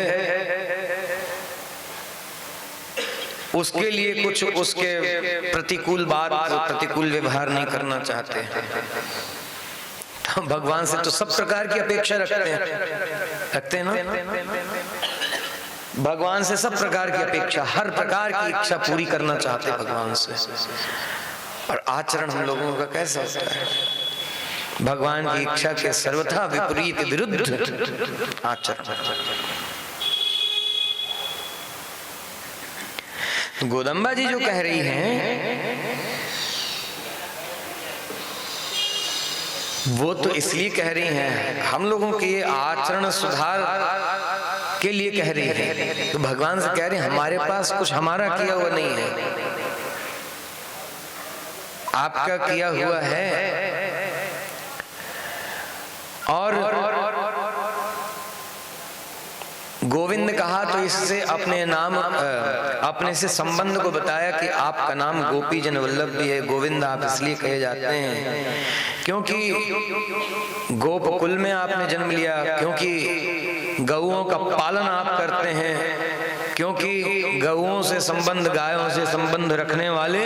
उसके लिए कुछ उसके प्रतिकूल बात, प्रतिकूल व्यवहार नहीं करना चाहते हैं। तो भगवान से तो सब प्रकार की अपेक्षा रखते हैं ना। भगवान से सब प्रकार की अपेक्षा, हर प्रकार की इच्छा पूरी करना चाहते हैं भगवान से। और आचरण हम लोगों का कैसा होता है? भगवान की इच्छा के सर्वथा विपरीत, विरुद्ध आचरण। गोदम्बा जी जो कह रही हैं वो तो इसलिए कह रही हैं, हम लोगों के आचरण सुधार के लिए कह रही है। तो भगवान से कह रहे हैं हमारे पास कुछ हमारा किया हुआ नहीं है, आपका किया हुआ है। और गोविंद कहा तो इससे अपने नाम, अपने से संबंध को बताया कि आपका नाम गोपी जन वल्लभ भी है। गोविंद आप इसलिए कहे जाते हैं क्योंकि गोप कुल में आपने जन्म लिया, क्योंकि गौओं का पालन आप करते हैं, क्योंकि गौओं से संबंध, गायों से संबंध रखने वाले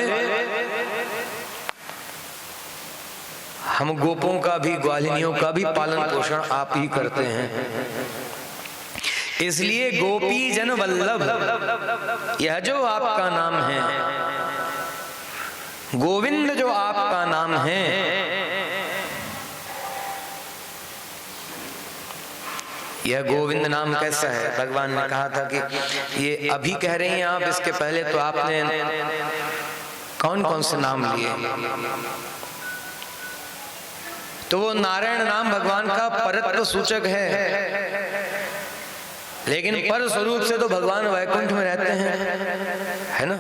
हम गोपों का भी, ग्वालिनियों का भी पालन पोषण आप ही करते हैं। इसलिए गोपी जन वल्लभ यह जो आपका नाम है, गोविंद जो आपका नाम है, यह गोविंद नाम कैसा है? भगवान ने कहा था कि ये अभी कह रही हैं आप, इसके पहले तो आपने कौन कौन से नाम लिए? तो वो नारायण नाम भगवान का परत्व सूचक है, लेकिन पर स्वरूप से तो भगवान वैकुंठ में रहते हैं, है ना?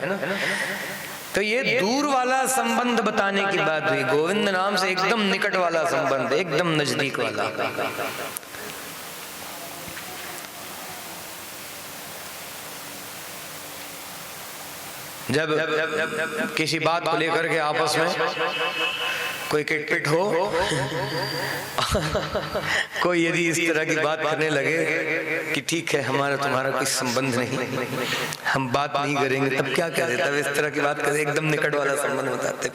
तो ये दूर वाला संबंध बताने की बात हुई। गोविंद नाम से एकदम निकट वाला संबंध, एकदम नजदीक वाला। जब किसी बात को लेकर के आपस में कोई किटपिट हो, कोई यदि इस तरह की बात करने लगे कि ठीक है हमारा तुम्हारा कोई संबंध नहीं, हम बात नहीं करेंगे, तब क्या कहते? तब इस तरह की बात करते, एकदम निकट वाला संबंध बताते।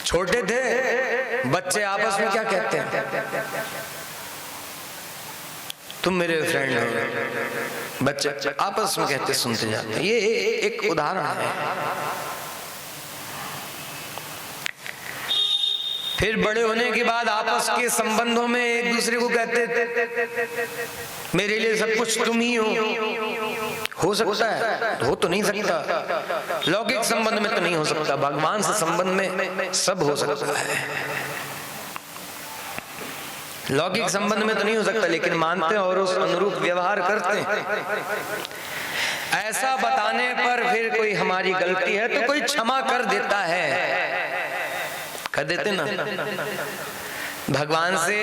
छोटे थे बच्चे आपस में क्या कहते हैं? तुम मेरे फ्रेंड हो, बच्चे आपस में कहते सुनते जाते हैं। ये एक उदाहरण है। फिर बड़े होने के बाद आपस के संबंधों में एक दूसरे को कहते मेरे लिए सब कुछ तुम ही हो सकता है, हो तो नहीं सकता। लौकिक संबंध में तो नहीं हो सकता, भगवान से संबंध में सब हो सकता है। लौकिक संबंध में तो नहीं हो सकता, लेकिन मानते हैं और उस अनुरूप व्यवहार करते हैं। ऐसा बताने पर फिर कोई हमारी गलती है तो कोई क्षमा कर देता है, कर देते ना। भगवान से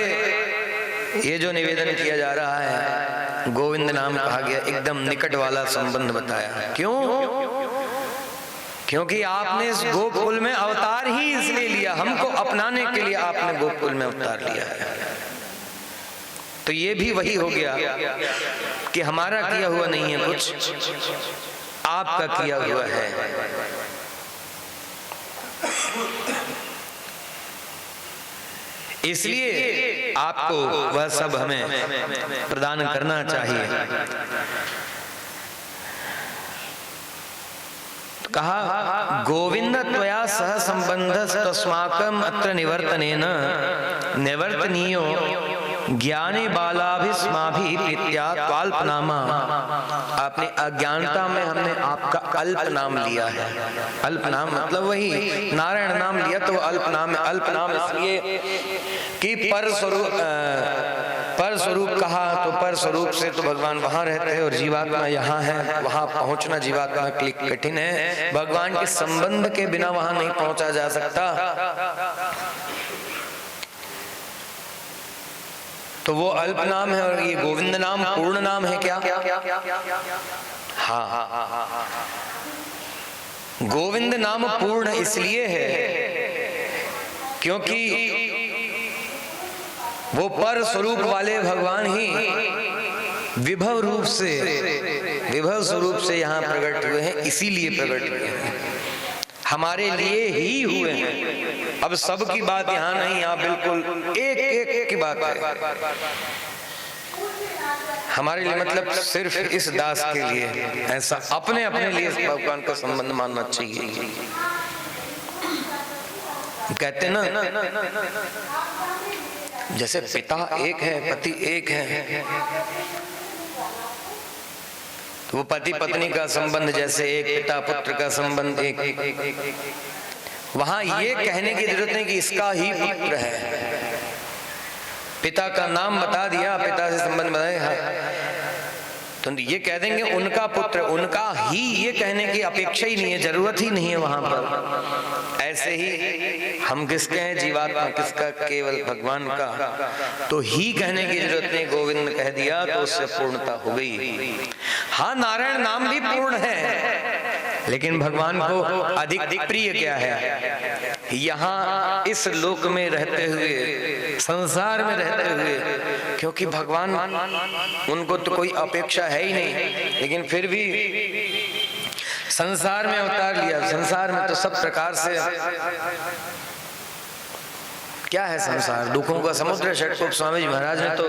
ये जो निवेदन किया जा रहा है, गोविंद नाम कहा गया, एकदम निकट वाला संबंध बताया। क्यों? क्योंकि आपने इस गोकुल में अवतार ही इसलिए लिया, हमको अपनाने के लिए आपने गोकुल में अवतार लिया है। तो ये भी वही हो गया कि हमारा किया हुआ नहीं है कुछ, आपका किया हुआ है। इसलिए आपको वह सब हमें प्रदान करना चाहिए। कहा गोविंद त्वया सह संबंध तस्माकम अत्र निवर्तनेन निवर्तनीयो ज्ञानी बालाभिस्माभि प्रीत्या त्वाल्पनामा। आपने अज्ञानता में हमने आपका अल्प नाम लिया है। अल्प नाम मतलब वही नारायण नाम लिया, तो अल्प नाम है। अल्प नाम इसलिए कि पर स्वरूप कहा, तो पर स्वरूप से तो भगवान वहां रहते हैं और जीवात्मा यहाँ है। वहां पहुंचना जीवात्मा के लिए कठिन है, भगवान के संबंध के बिना वहां नहीं पहुंचा जा सकता। तो वो अल्प नाम है और ये गोविंद नाम पूर्ण नाम है क्या? हाँ, गोविंद नाम पूर्ण इसलिए है क्योंकि वो पर स्वरूप वाले भगवान ही विभव स्वरूप से यहाँ प्रकट हुए हैं, इसीलिए प्रकट हुए हैं, हमारे लिए ही हुए हैं। अब सब की बात यहाँ नहीं, यहाँ बिल्कुल एक एक की बात है हमारे लिए, मतलब सिर्फ इस दास के लिए। ऐसा अपने अपने लिए भगवान का संबंध मानना चाहिए। कहते ना, जैसे पिता एक है, पति एक है, तो वो पति पत्नी का संबंध जैसे एक, पिता पुत्र का संबंध एक। वहां ये कहने की जरूरत नहीं कि इसका ही पुत्र है। पिता का नाम बता दिया, पिता से संबंध बताया, तो ये कह देंगे उनका पुत्र, उनका ही, ये कहने की अपेक्षा ही नहीं है, जरूरत ही नहीं है वहां पर। ऐसे ही हम किसके हैं? जीवात्मा किसका? केवल भगवान का। तो ही कहने की जरूरत नहीं, गोविंद कह दिया तो उससे पूर्णता हो गई। हाँ, नारायण नाम भी पूर्ण है, लेकिन भगवान को अधिक प्रिय क्या है? यहाँ इस लोक में रहते हुए संसार में रहते हुए, क्योंकि भगवान उनको तो कोई अपेक्षा है ही नहीं, लेकिन फिर भी संसार में अवतार लिया। संसार में तो सब प्रकार से क्या है, संसार दुखों का समुद्र। षटकोप स्वामी जी महाराज ने तो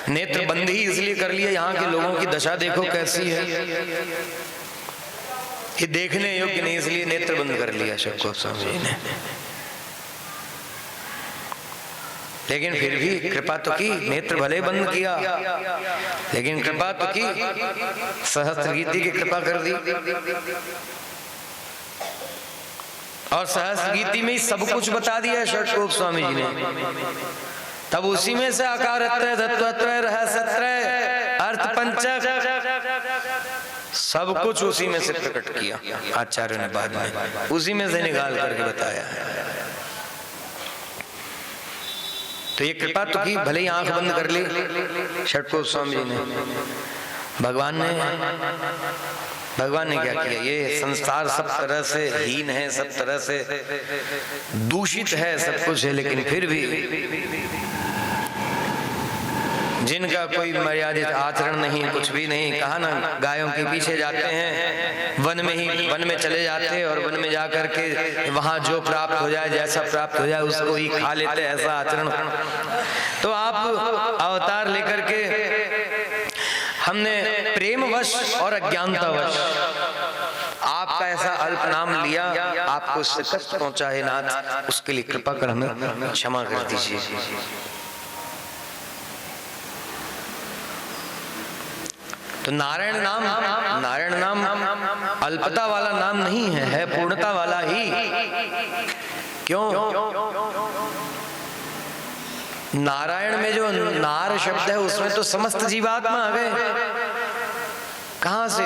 नेत्र बंद ही इसलिए कर लिया, यहाँ के लोगों की दशा देखो कैसी है, ये देखने योग्य नहीं, इसलिए नेत्र बंद कर लिया षटकोप स्वामी जी ने। लेकिन फिर भी कृपा तो की, नेत्र भले बंद किया लेकिन कृपा तो की, सहस्त्र गीति की कृपा कर दी। और सहस्त्र गीति में ही सब कुछ बता दिया षटकोप स्वामी जी ने। तब उसी में से आकारत्रय, तत्वत्रय, रहस्यत्रय, अर्थ पंचक सब कुछ उसी में से प्रकट किया आचार्य ने, बाद में उसी में से निकाल करके बताया है। तो ये कृपा तो की, भले ही आंख बंद कर ली षटकोप स्वामी जी ने। भगवान ने क्या किया, ये संसार सब तरह से हीन है, सब तरह से दूषित है, सब कुछ है, लेकिन फिर भी जिनका कोई मर्यादित आचरण नहीं, कुछ भी नहीं, कहा ना गायों के पीछे जाते हैं, वन में चले जाते हैं और वन में जाकर के वहां जो प्राप्त हो जाए, जैसा प्राप्त हो जाए उसको ही खा लेते, ऐसा आचरण। तो आप अवतार लेकर के हमने प्रेमवश और अज्ञानतावश आपका ऐसा अल्प नाम लिया, आपको उससे कष्ट पहुंचा है नाथ, उसके लिए कृपा कर हमें क्षमा कर दीजिए। तो नारायण नाम अल्पता वाला नाम नहीं है पूर्णता वाला ही। क्यों? नारायण में जो नार शब्द है उसमें तो समस्त जीवात्मा आ गए। कहां से?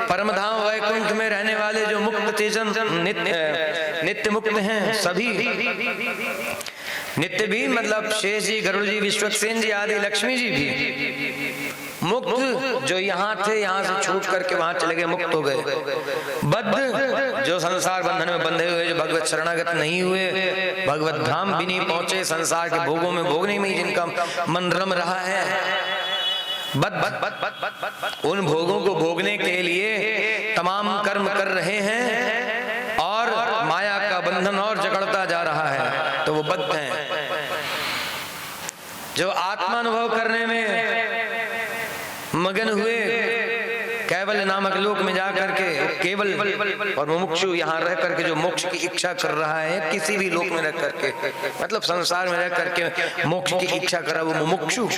परमधाम वैकुंठ में रहने वाले जो मुक्त चेतन नित्य मुक्त हैं, सभी नित्य भी मतलब शेष जी, गरुड़ जी, विश्वक्सेन जी आदि, लक्ष्मी जी भी मुक्त, जो यहाँ थे यहाँ से छूट करके वहां चले गए, मुक्त हो गए। बद्ध जो संसार बंधन में बंधे हुए, जो भगवत शरणागत नहीं हुए, भगवत धाम भी नहीं पहुंचे, संसार के भोगों में भोगने में जिनका मन रम रहा है, उन भोगों को भोगने के लिए तमाम कर्म कर रहे हैं और माया का बंधन और जकड़ता जा रहा है, तो वो बद्ध हैं। जो आत्मानुभव करने में मगन हुए, केवल नामक लोक में जाकर के केवल और मुमुक्षु यहाँ रह करके जो मोक्ष की इच्छा कर रहा है, किसी भी लोक में रह करके, मतलब संसार में रह करके मोक्ष की इच्छा कर रहा है, वो मुमुक्षु।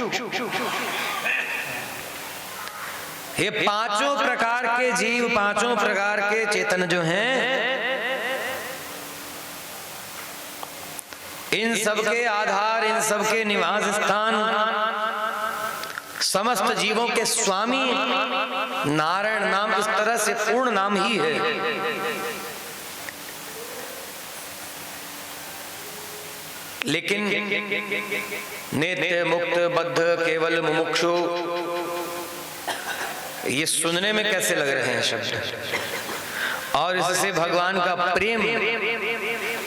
ये पांचों प्रकार के जीव, पांचों प्रकार के चेतन जो हैं, इन सबके आधार, इन सबके निवास स्थान, समस्त जीवों के स्वामी नारायण नाम इस तरह से पूर्ण नाम ही है। लेकिन नित्य मुक्त बद्ध केवल मुमुक्षु, ये सुनने में कैसे लग रहे हैं शब्द, और इससे भगवान का प्रेम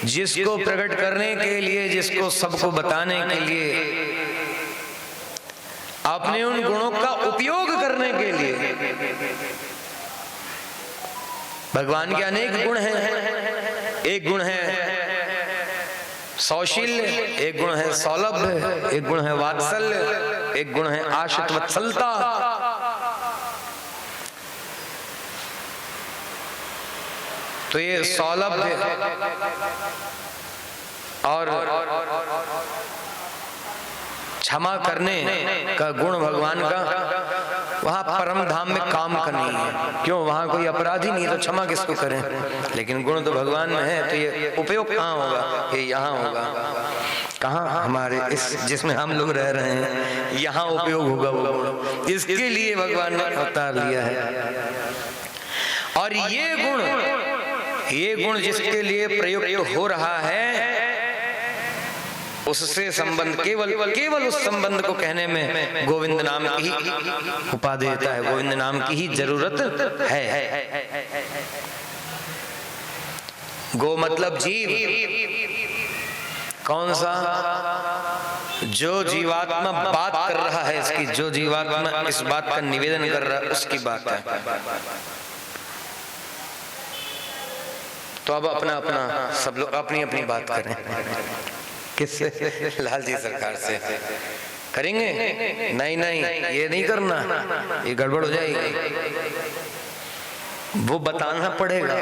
जिसको प्रकट करने के लिए, जिसको सबको बताने के लिए, अपने उन गुणों का उपयोग करने के लिए। भगवान के अनेक गुण हैं। एक गुण है सौशील्य, एक गुण है सौलभ्य, एक गुण है वात्सल्य, एक गुण है आश्रित वत्सलता। तो ये सौलभ्य और क्षमा करने का गुण भगवान का वहां परम धाम में काम का नहीं है। क्यों? वहां कोई अपराधी नहीं, तो क्षमा किसको करें? लेकिन गुण तो भगवान में है, तो ये उपयोग कहाँ होगा? ये यहाँ होगा। कहाँ? हमारे इस जिसमें हम लोग रह रहे हैं, यहाँ उपयोग होगा वो गुण। इसके लिए भगवान ने अवतार लिया है। और ये गुण जिसके लिए प्रयुक्त हो रहा है, उससे संबंध केवल उस संबंध को कहने में गोविंद नाम की ही उपाधि देता है, गोविंद नाम की ही जरूरत है। गो मतलब जीव। कौन सा? जो जीवात्मा बात कर रहा है इसकी, जो जीवात्मा इस बात का निवेदन कर रहा है उसकी बात है। तो अब अपना अपना सब लोग अपनी अपनी बात करें। किससे? लाल जी सरकार से करेंगे? नहीं नहीं, ये नहीं करना, ये गड़बड़ हो जाएगी। वो बताना पड़ेगा।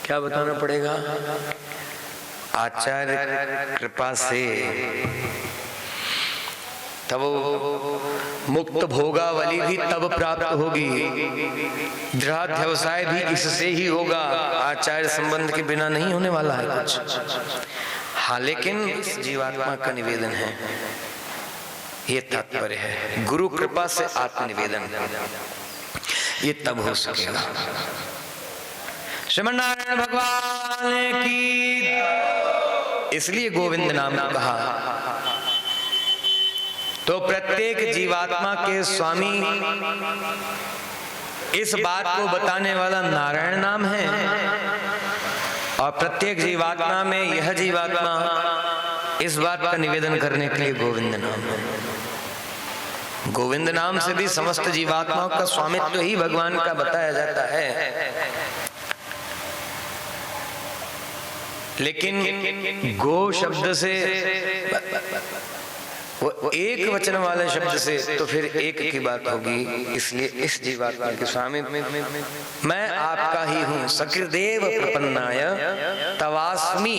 क्या बताना पड़ेगा? आचार्य कृपा से तब मुक्त भोगावली भी तब प्राप्त होगी, दृढ़ व्यवसाय भी इससे ही होगा। आचार्य संबंध के बिना नहीं होने वाला है कुछ। हाँ, लेकिन इस जीवात्मा का निवेदन है, ये तात्पर्य है। गुरु कृपा से आत्मनिवेदन ये तब हो सकेगा। श्रीमन नारायण भगवान की। इसलिए गोविंद नाम कहा। तो प्रत्येक जीवात्मा के स्वामी इस बात को बताने वाला नारायण नाम है, और प्रत्येक जीवात्मा में यह जीवात्मा इस बात का निवेदन करने के लिए गोविंद नाम है। गोविंद नाम से भी समस्त जीवात्माओं का स्वामित्व ही भगवान का बताया जाता है। लेकिन गो शब्द से, वो एक वचन वाले शब्द से, तो फिर एक की बात होगी। इसलिए इस जीवात्मा के स्वामी मैं आपका ही हूँ। सकृदेव प्रपन्नाय तवास्मि,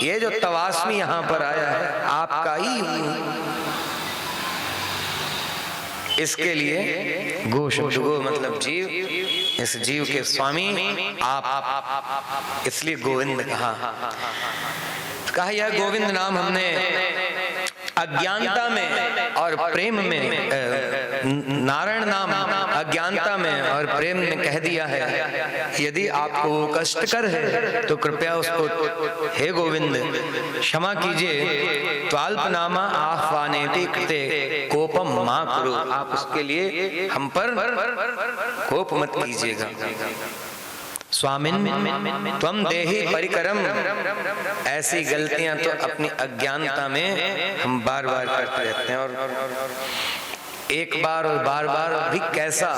ये जो तवास्मि यहाँ पर आया है, आपका ही हूँ। इसके लिए गो शब्द, गो मतलब जीव, इस जीव के स्वामी आप, इसलिए गोविंद कहा। यह गोविंद नाम हमने अज्ञानता में और प्रेम में, नारायण नाम अज्ञानता में और प्रेम में कह दिया है। यदि आपको वो कष्टकर है तो कृपया उसको हे गोविंद क्षमा कीजिए। त्वाल्पनामा आह्वानेति कृते कोपम मा कुरु, आप उसके लिए हम पर कोप मत कीजिएगा। स्वामिन त्वं देहि परिकरम, ऐसी गलतियां तो अपनी अज्ञानता में हम बार बार करते रहते हैं, और एक बार और बार बार भी कैसा।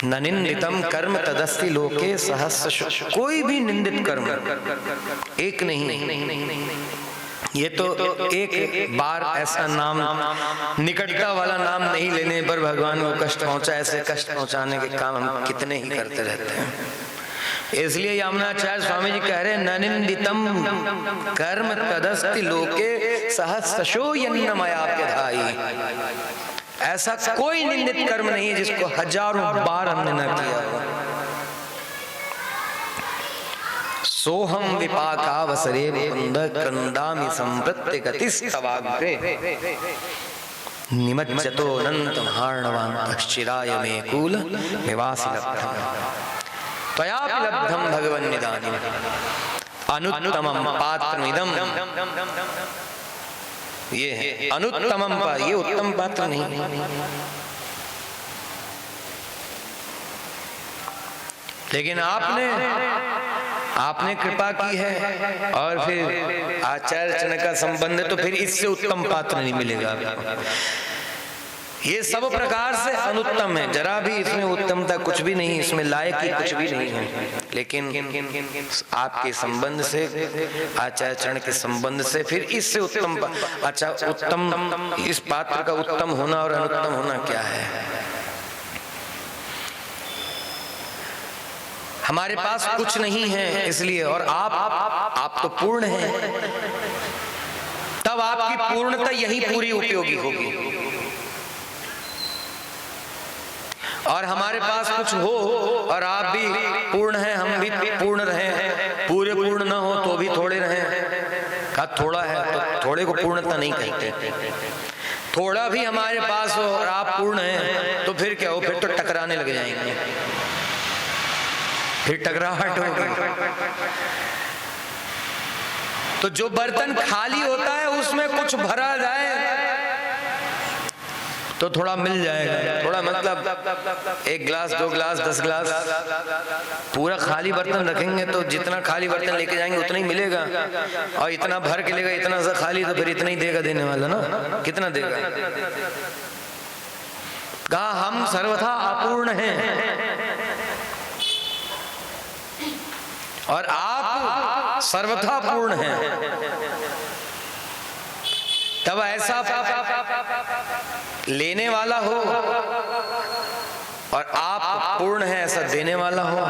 न निंदितम कर्म तदस्ति लोके सहस्र, कोई भी निंदित कर्म एक नहीं। ये तो एक बार ऐसा नाम, निकटता वाला नाम नहीं लेने पर भगवान को कष्ट पहुंचा। ऐसे कष्ट पहुंचाने के काम हम कितने ही करते रहते हैं। इसलिए यामुनाचार्य स्वामी जी कह रहे, न निंदितम कर्म तदस्ति लोके सहस्रशो यन्नमयाप्यधायि। ऐसा कोई निंदित कर्म नहीं है जिसको हजारों बार हमने न किया हो। सोहम विपाकावसरे मुकुंद क्रंदामि संप्रत्य गतिस्तवाग्रे, निमज्जतो अनंतमार्णवान्तश्चिराय मे कूल निवासि लब्धम्, त्वयापि लब्धम् भगवन् निदानम् अनुत्तमं पात्रमिदम्। ये है अनुत्तमम, ये उत्तम पात्र नहीं। लेकिन आपने कृपा की है और फिर आचार्य चरण का संबंध है, तो फिर इससे उत्तम पात्र नहीं मिलेगा आपको। ये सब प्रकार से अनुत्तम है, जरा भी इसमें उत्तमता कुछ भी नहीं, इसमें लायक ही कुछ भी नहीं है। लेकिन आपके संबंध से, आचार्य चरण के संबंध से, फिर इससे उत्तम। अच्छा, उत्तम, इस पात्र का उत्तम होना और अनुत्तम होना क्या है? हमारे पास कुछ नहीं है इसलिए, और आप तो पूर्ण हैं, तब आपकी पूर्णता यही पूरी उपयोगी होगी। और हमारे पास कुछ हो और आप भी पूर्ण हैं, हम भी पूर्ण रहे, पूरे पूर्ण ना हो तो भी थोड़े रहे। का थोड़ा है तो थोड़े को पूर्णता नहीं कहते। थोड़ा भी हमारे पास हो और आप पूर्ण हैं तो फिर क्या हो? फिर तो टकराने लग जाएंगे, फिर टकराहट होगी। तो जो बर्तन खाली होता है उसमें कुछ भरा जाए तो थोड़ा मिल जाएगा, थोड़ा मतलब 1 गिलास 2 गिलास 10 गिलास। पूरा खाली बर्तन रखेंगे तो जितना खाली बर्तन लेके जाएंगे उतना ही मिलेगा, और इतना भर के लेगा इतना सा खाली तो फिर इतना ही देगा देने वाला ना, कितना देगा। कहा हम सर्वथा अपूर्ण हैं और आप सर्वथा पूर्ण हैं। तब ऐसा लेने वाला हो और आप पूर्ण है ऐसा देने वाला हो,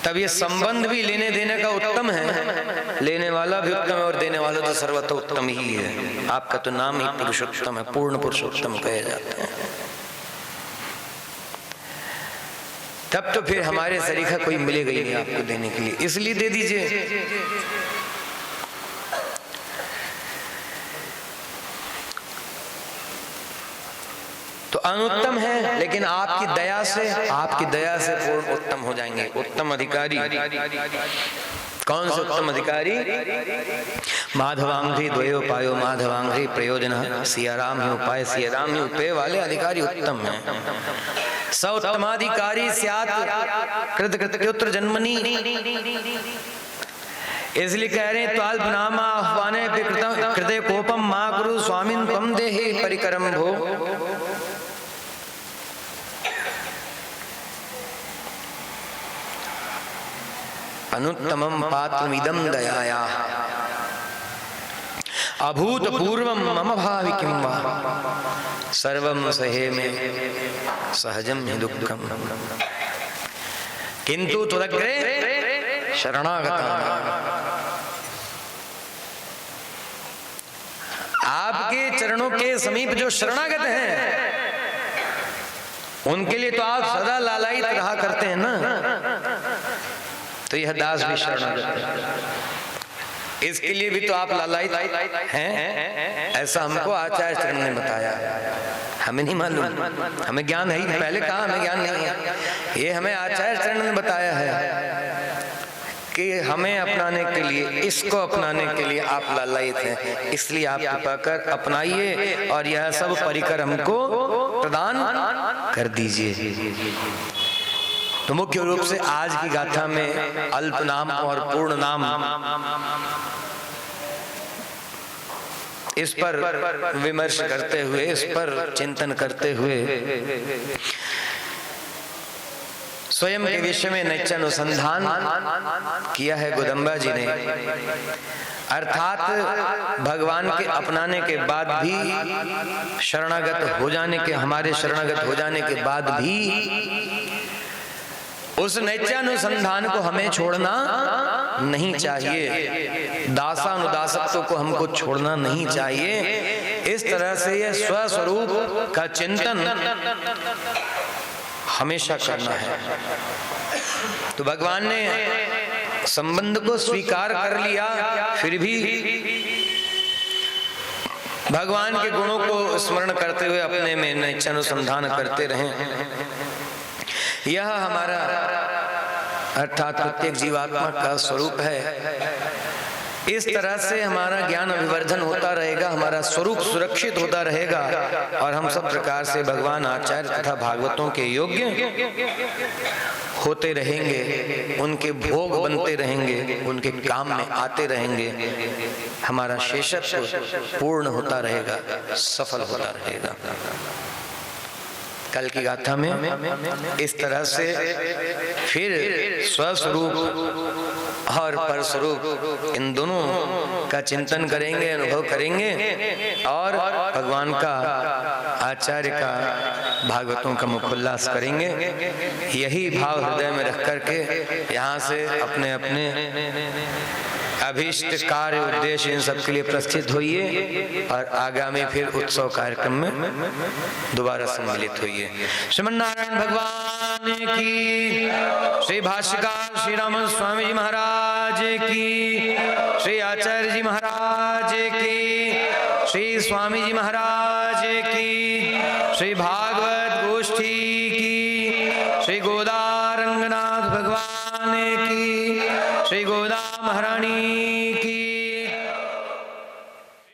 तब ये संबंध भी लेने देने का उत्तम है, लेने वाला भी उत्तम है और देने वाला तो सर्वथा उत्तम ही है। आपका तो नाम ही पुरुषोत्तम है, पूर्ण पुरुषोत्तम कहे जाते हैं। तब तो फिर हमारे सरीखा कोई मिलेगा ही नहीं आपको देने के लिए, इसलिए दे दीजिए। तो अनुत्तम है, लेकिन आपकी दया से पूर्ण उत्तम हो जाएंगे। उत्तम अधिकारी कौन से उत्तम अधिकारी? माधवांघ्रि द्वयोपायो माधवांघ्रि प्रयोजन, सियाराम ही उपाय सियाराम ही उपेय वाले अधिकारी उत्तम हैं। स उत्तमाधिकारी स्यात् कृत कृत्योत्तर जन्मनि, इसलिए कह रहे हैं त्वाल्प नाम आह्वाने कृते कोपम मा कुरु स्वामिन् त्वं देहि परिकरम भो। अनुत्तमं पात्रमिदं दयाया अभूतपूर्वं मम भावि किं वा, सर्वं सहे मे सहजं हि दुःखम् किंतु त्वदग्रे शरणागतानां। आपके चरणों के समीप जो शरणागत हैं उनके लिए तो आप सदा लालायित रहा करते हैं ना, तो यह दास भी शरणागत है, इसके लिए भी तो आप लालायित हैं। ऐसा हमको आचार्य चरण ने बताया, हमें नहीं मालूम, हमें ज्ञान है ही, पहले कहा हमें ज्ञान नहीं है, ये हमें आचार्य चरण ने बताया है कि हमें अपनाने के लिए, इसको अपनाने के लिए आप लालायित हैं, इसलिए आप कृपा कर अपनाइए और यह सब परिकर हमको प्रदान कर दीजिए। तो मुख्य रूप से आज की गाथा में अल्प नाम और पूर्ण नाम, इस पर विमर्श करते हुए, इस पर चिंतन करते हुए स्वयं के विषय में निश्चयानुसंधान किया है गुदम्बा जी ने। अर्थात भगवान के अपनाने के बाद भी, शरणागत हो जाने के, हमारे शरणागत हो जाने के बाद भी उस नित्यानुसंधान को हमें छोड़ना नहीं चाहिए, दासानुदासत्व को हमको छोड़ना नहीं चाहिए। इस तरह से यह स्वस्वरूप का चिंतन हमेशा करना है। तो भगवान ने संबंध को स्वीकार कर लिया, फिर भी भगवान के गुणों को स्मरण करते हुए अपने में नित्यानुसंधान करते रहें। यह हमारा अर्थात प्रत्येक जीवात्मा का स्वरूप है। इस तरह से हमारा ज्ञान अभिवर्धन होता रहेगा, हमारा स्वरूप सुरक्षित होता रहेगा और हम सब प्रकार से भगवान आचार्य तथा भागवतों के योग्य होते रहेंगे, उनके भोग बनते रहेंगे, उनके काम में आते रहेंगे। हमारा शेषत्व पूर्ण होता रहेगा, सफल होता रहेगा। कल की गाथा में इस तरह से फिर स्वस्वरूप और परस्वरूप इन दोनों का चिंतन करेंगे, अनुभव करेंगे और भगवान का, आचार्य का, भागवतों का मुखोल्लास करेंगे। यही भाव हृदय में रख करके यहाँ से अपने अपने अभीष्ट कार्य उद्देश्य इन सब के लिए प्रस्थित होइए और आगामी फिर उत्सव कार्यक्रम में दोबारा सम्मिलित होइए। श्रीमन्नारायण भगवान की, श्री भाष्यकार श्री राम स्वामी जी महाराज की, श्री आचार्य जी महाराज की, श्री स्वामी जी महाराज की, श्री भागवत गोष्ठी की, श्री गोदा रंगनाथ भगवान की, श्री गोदा महारानी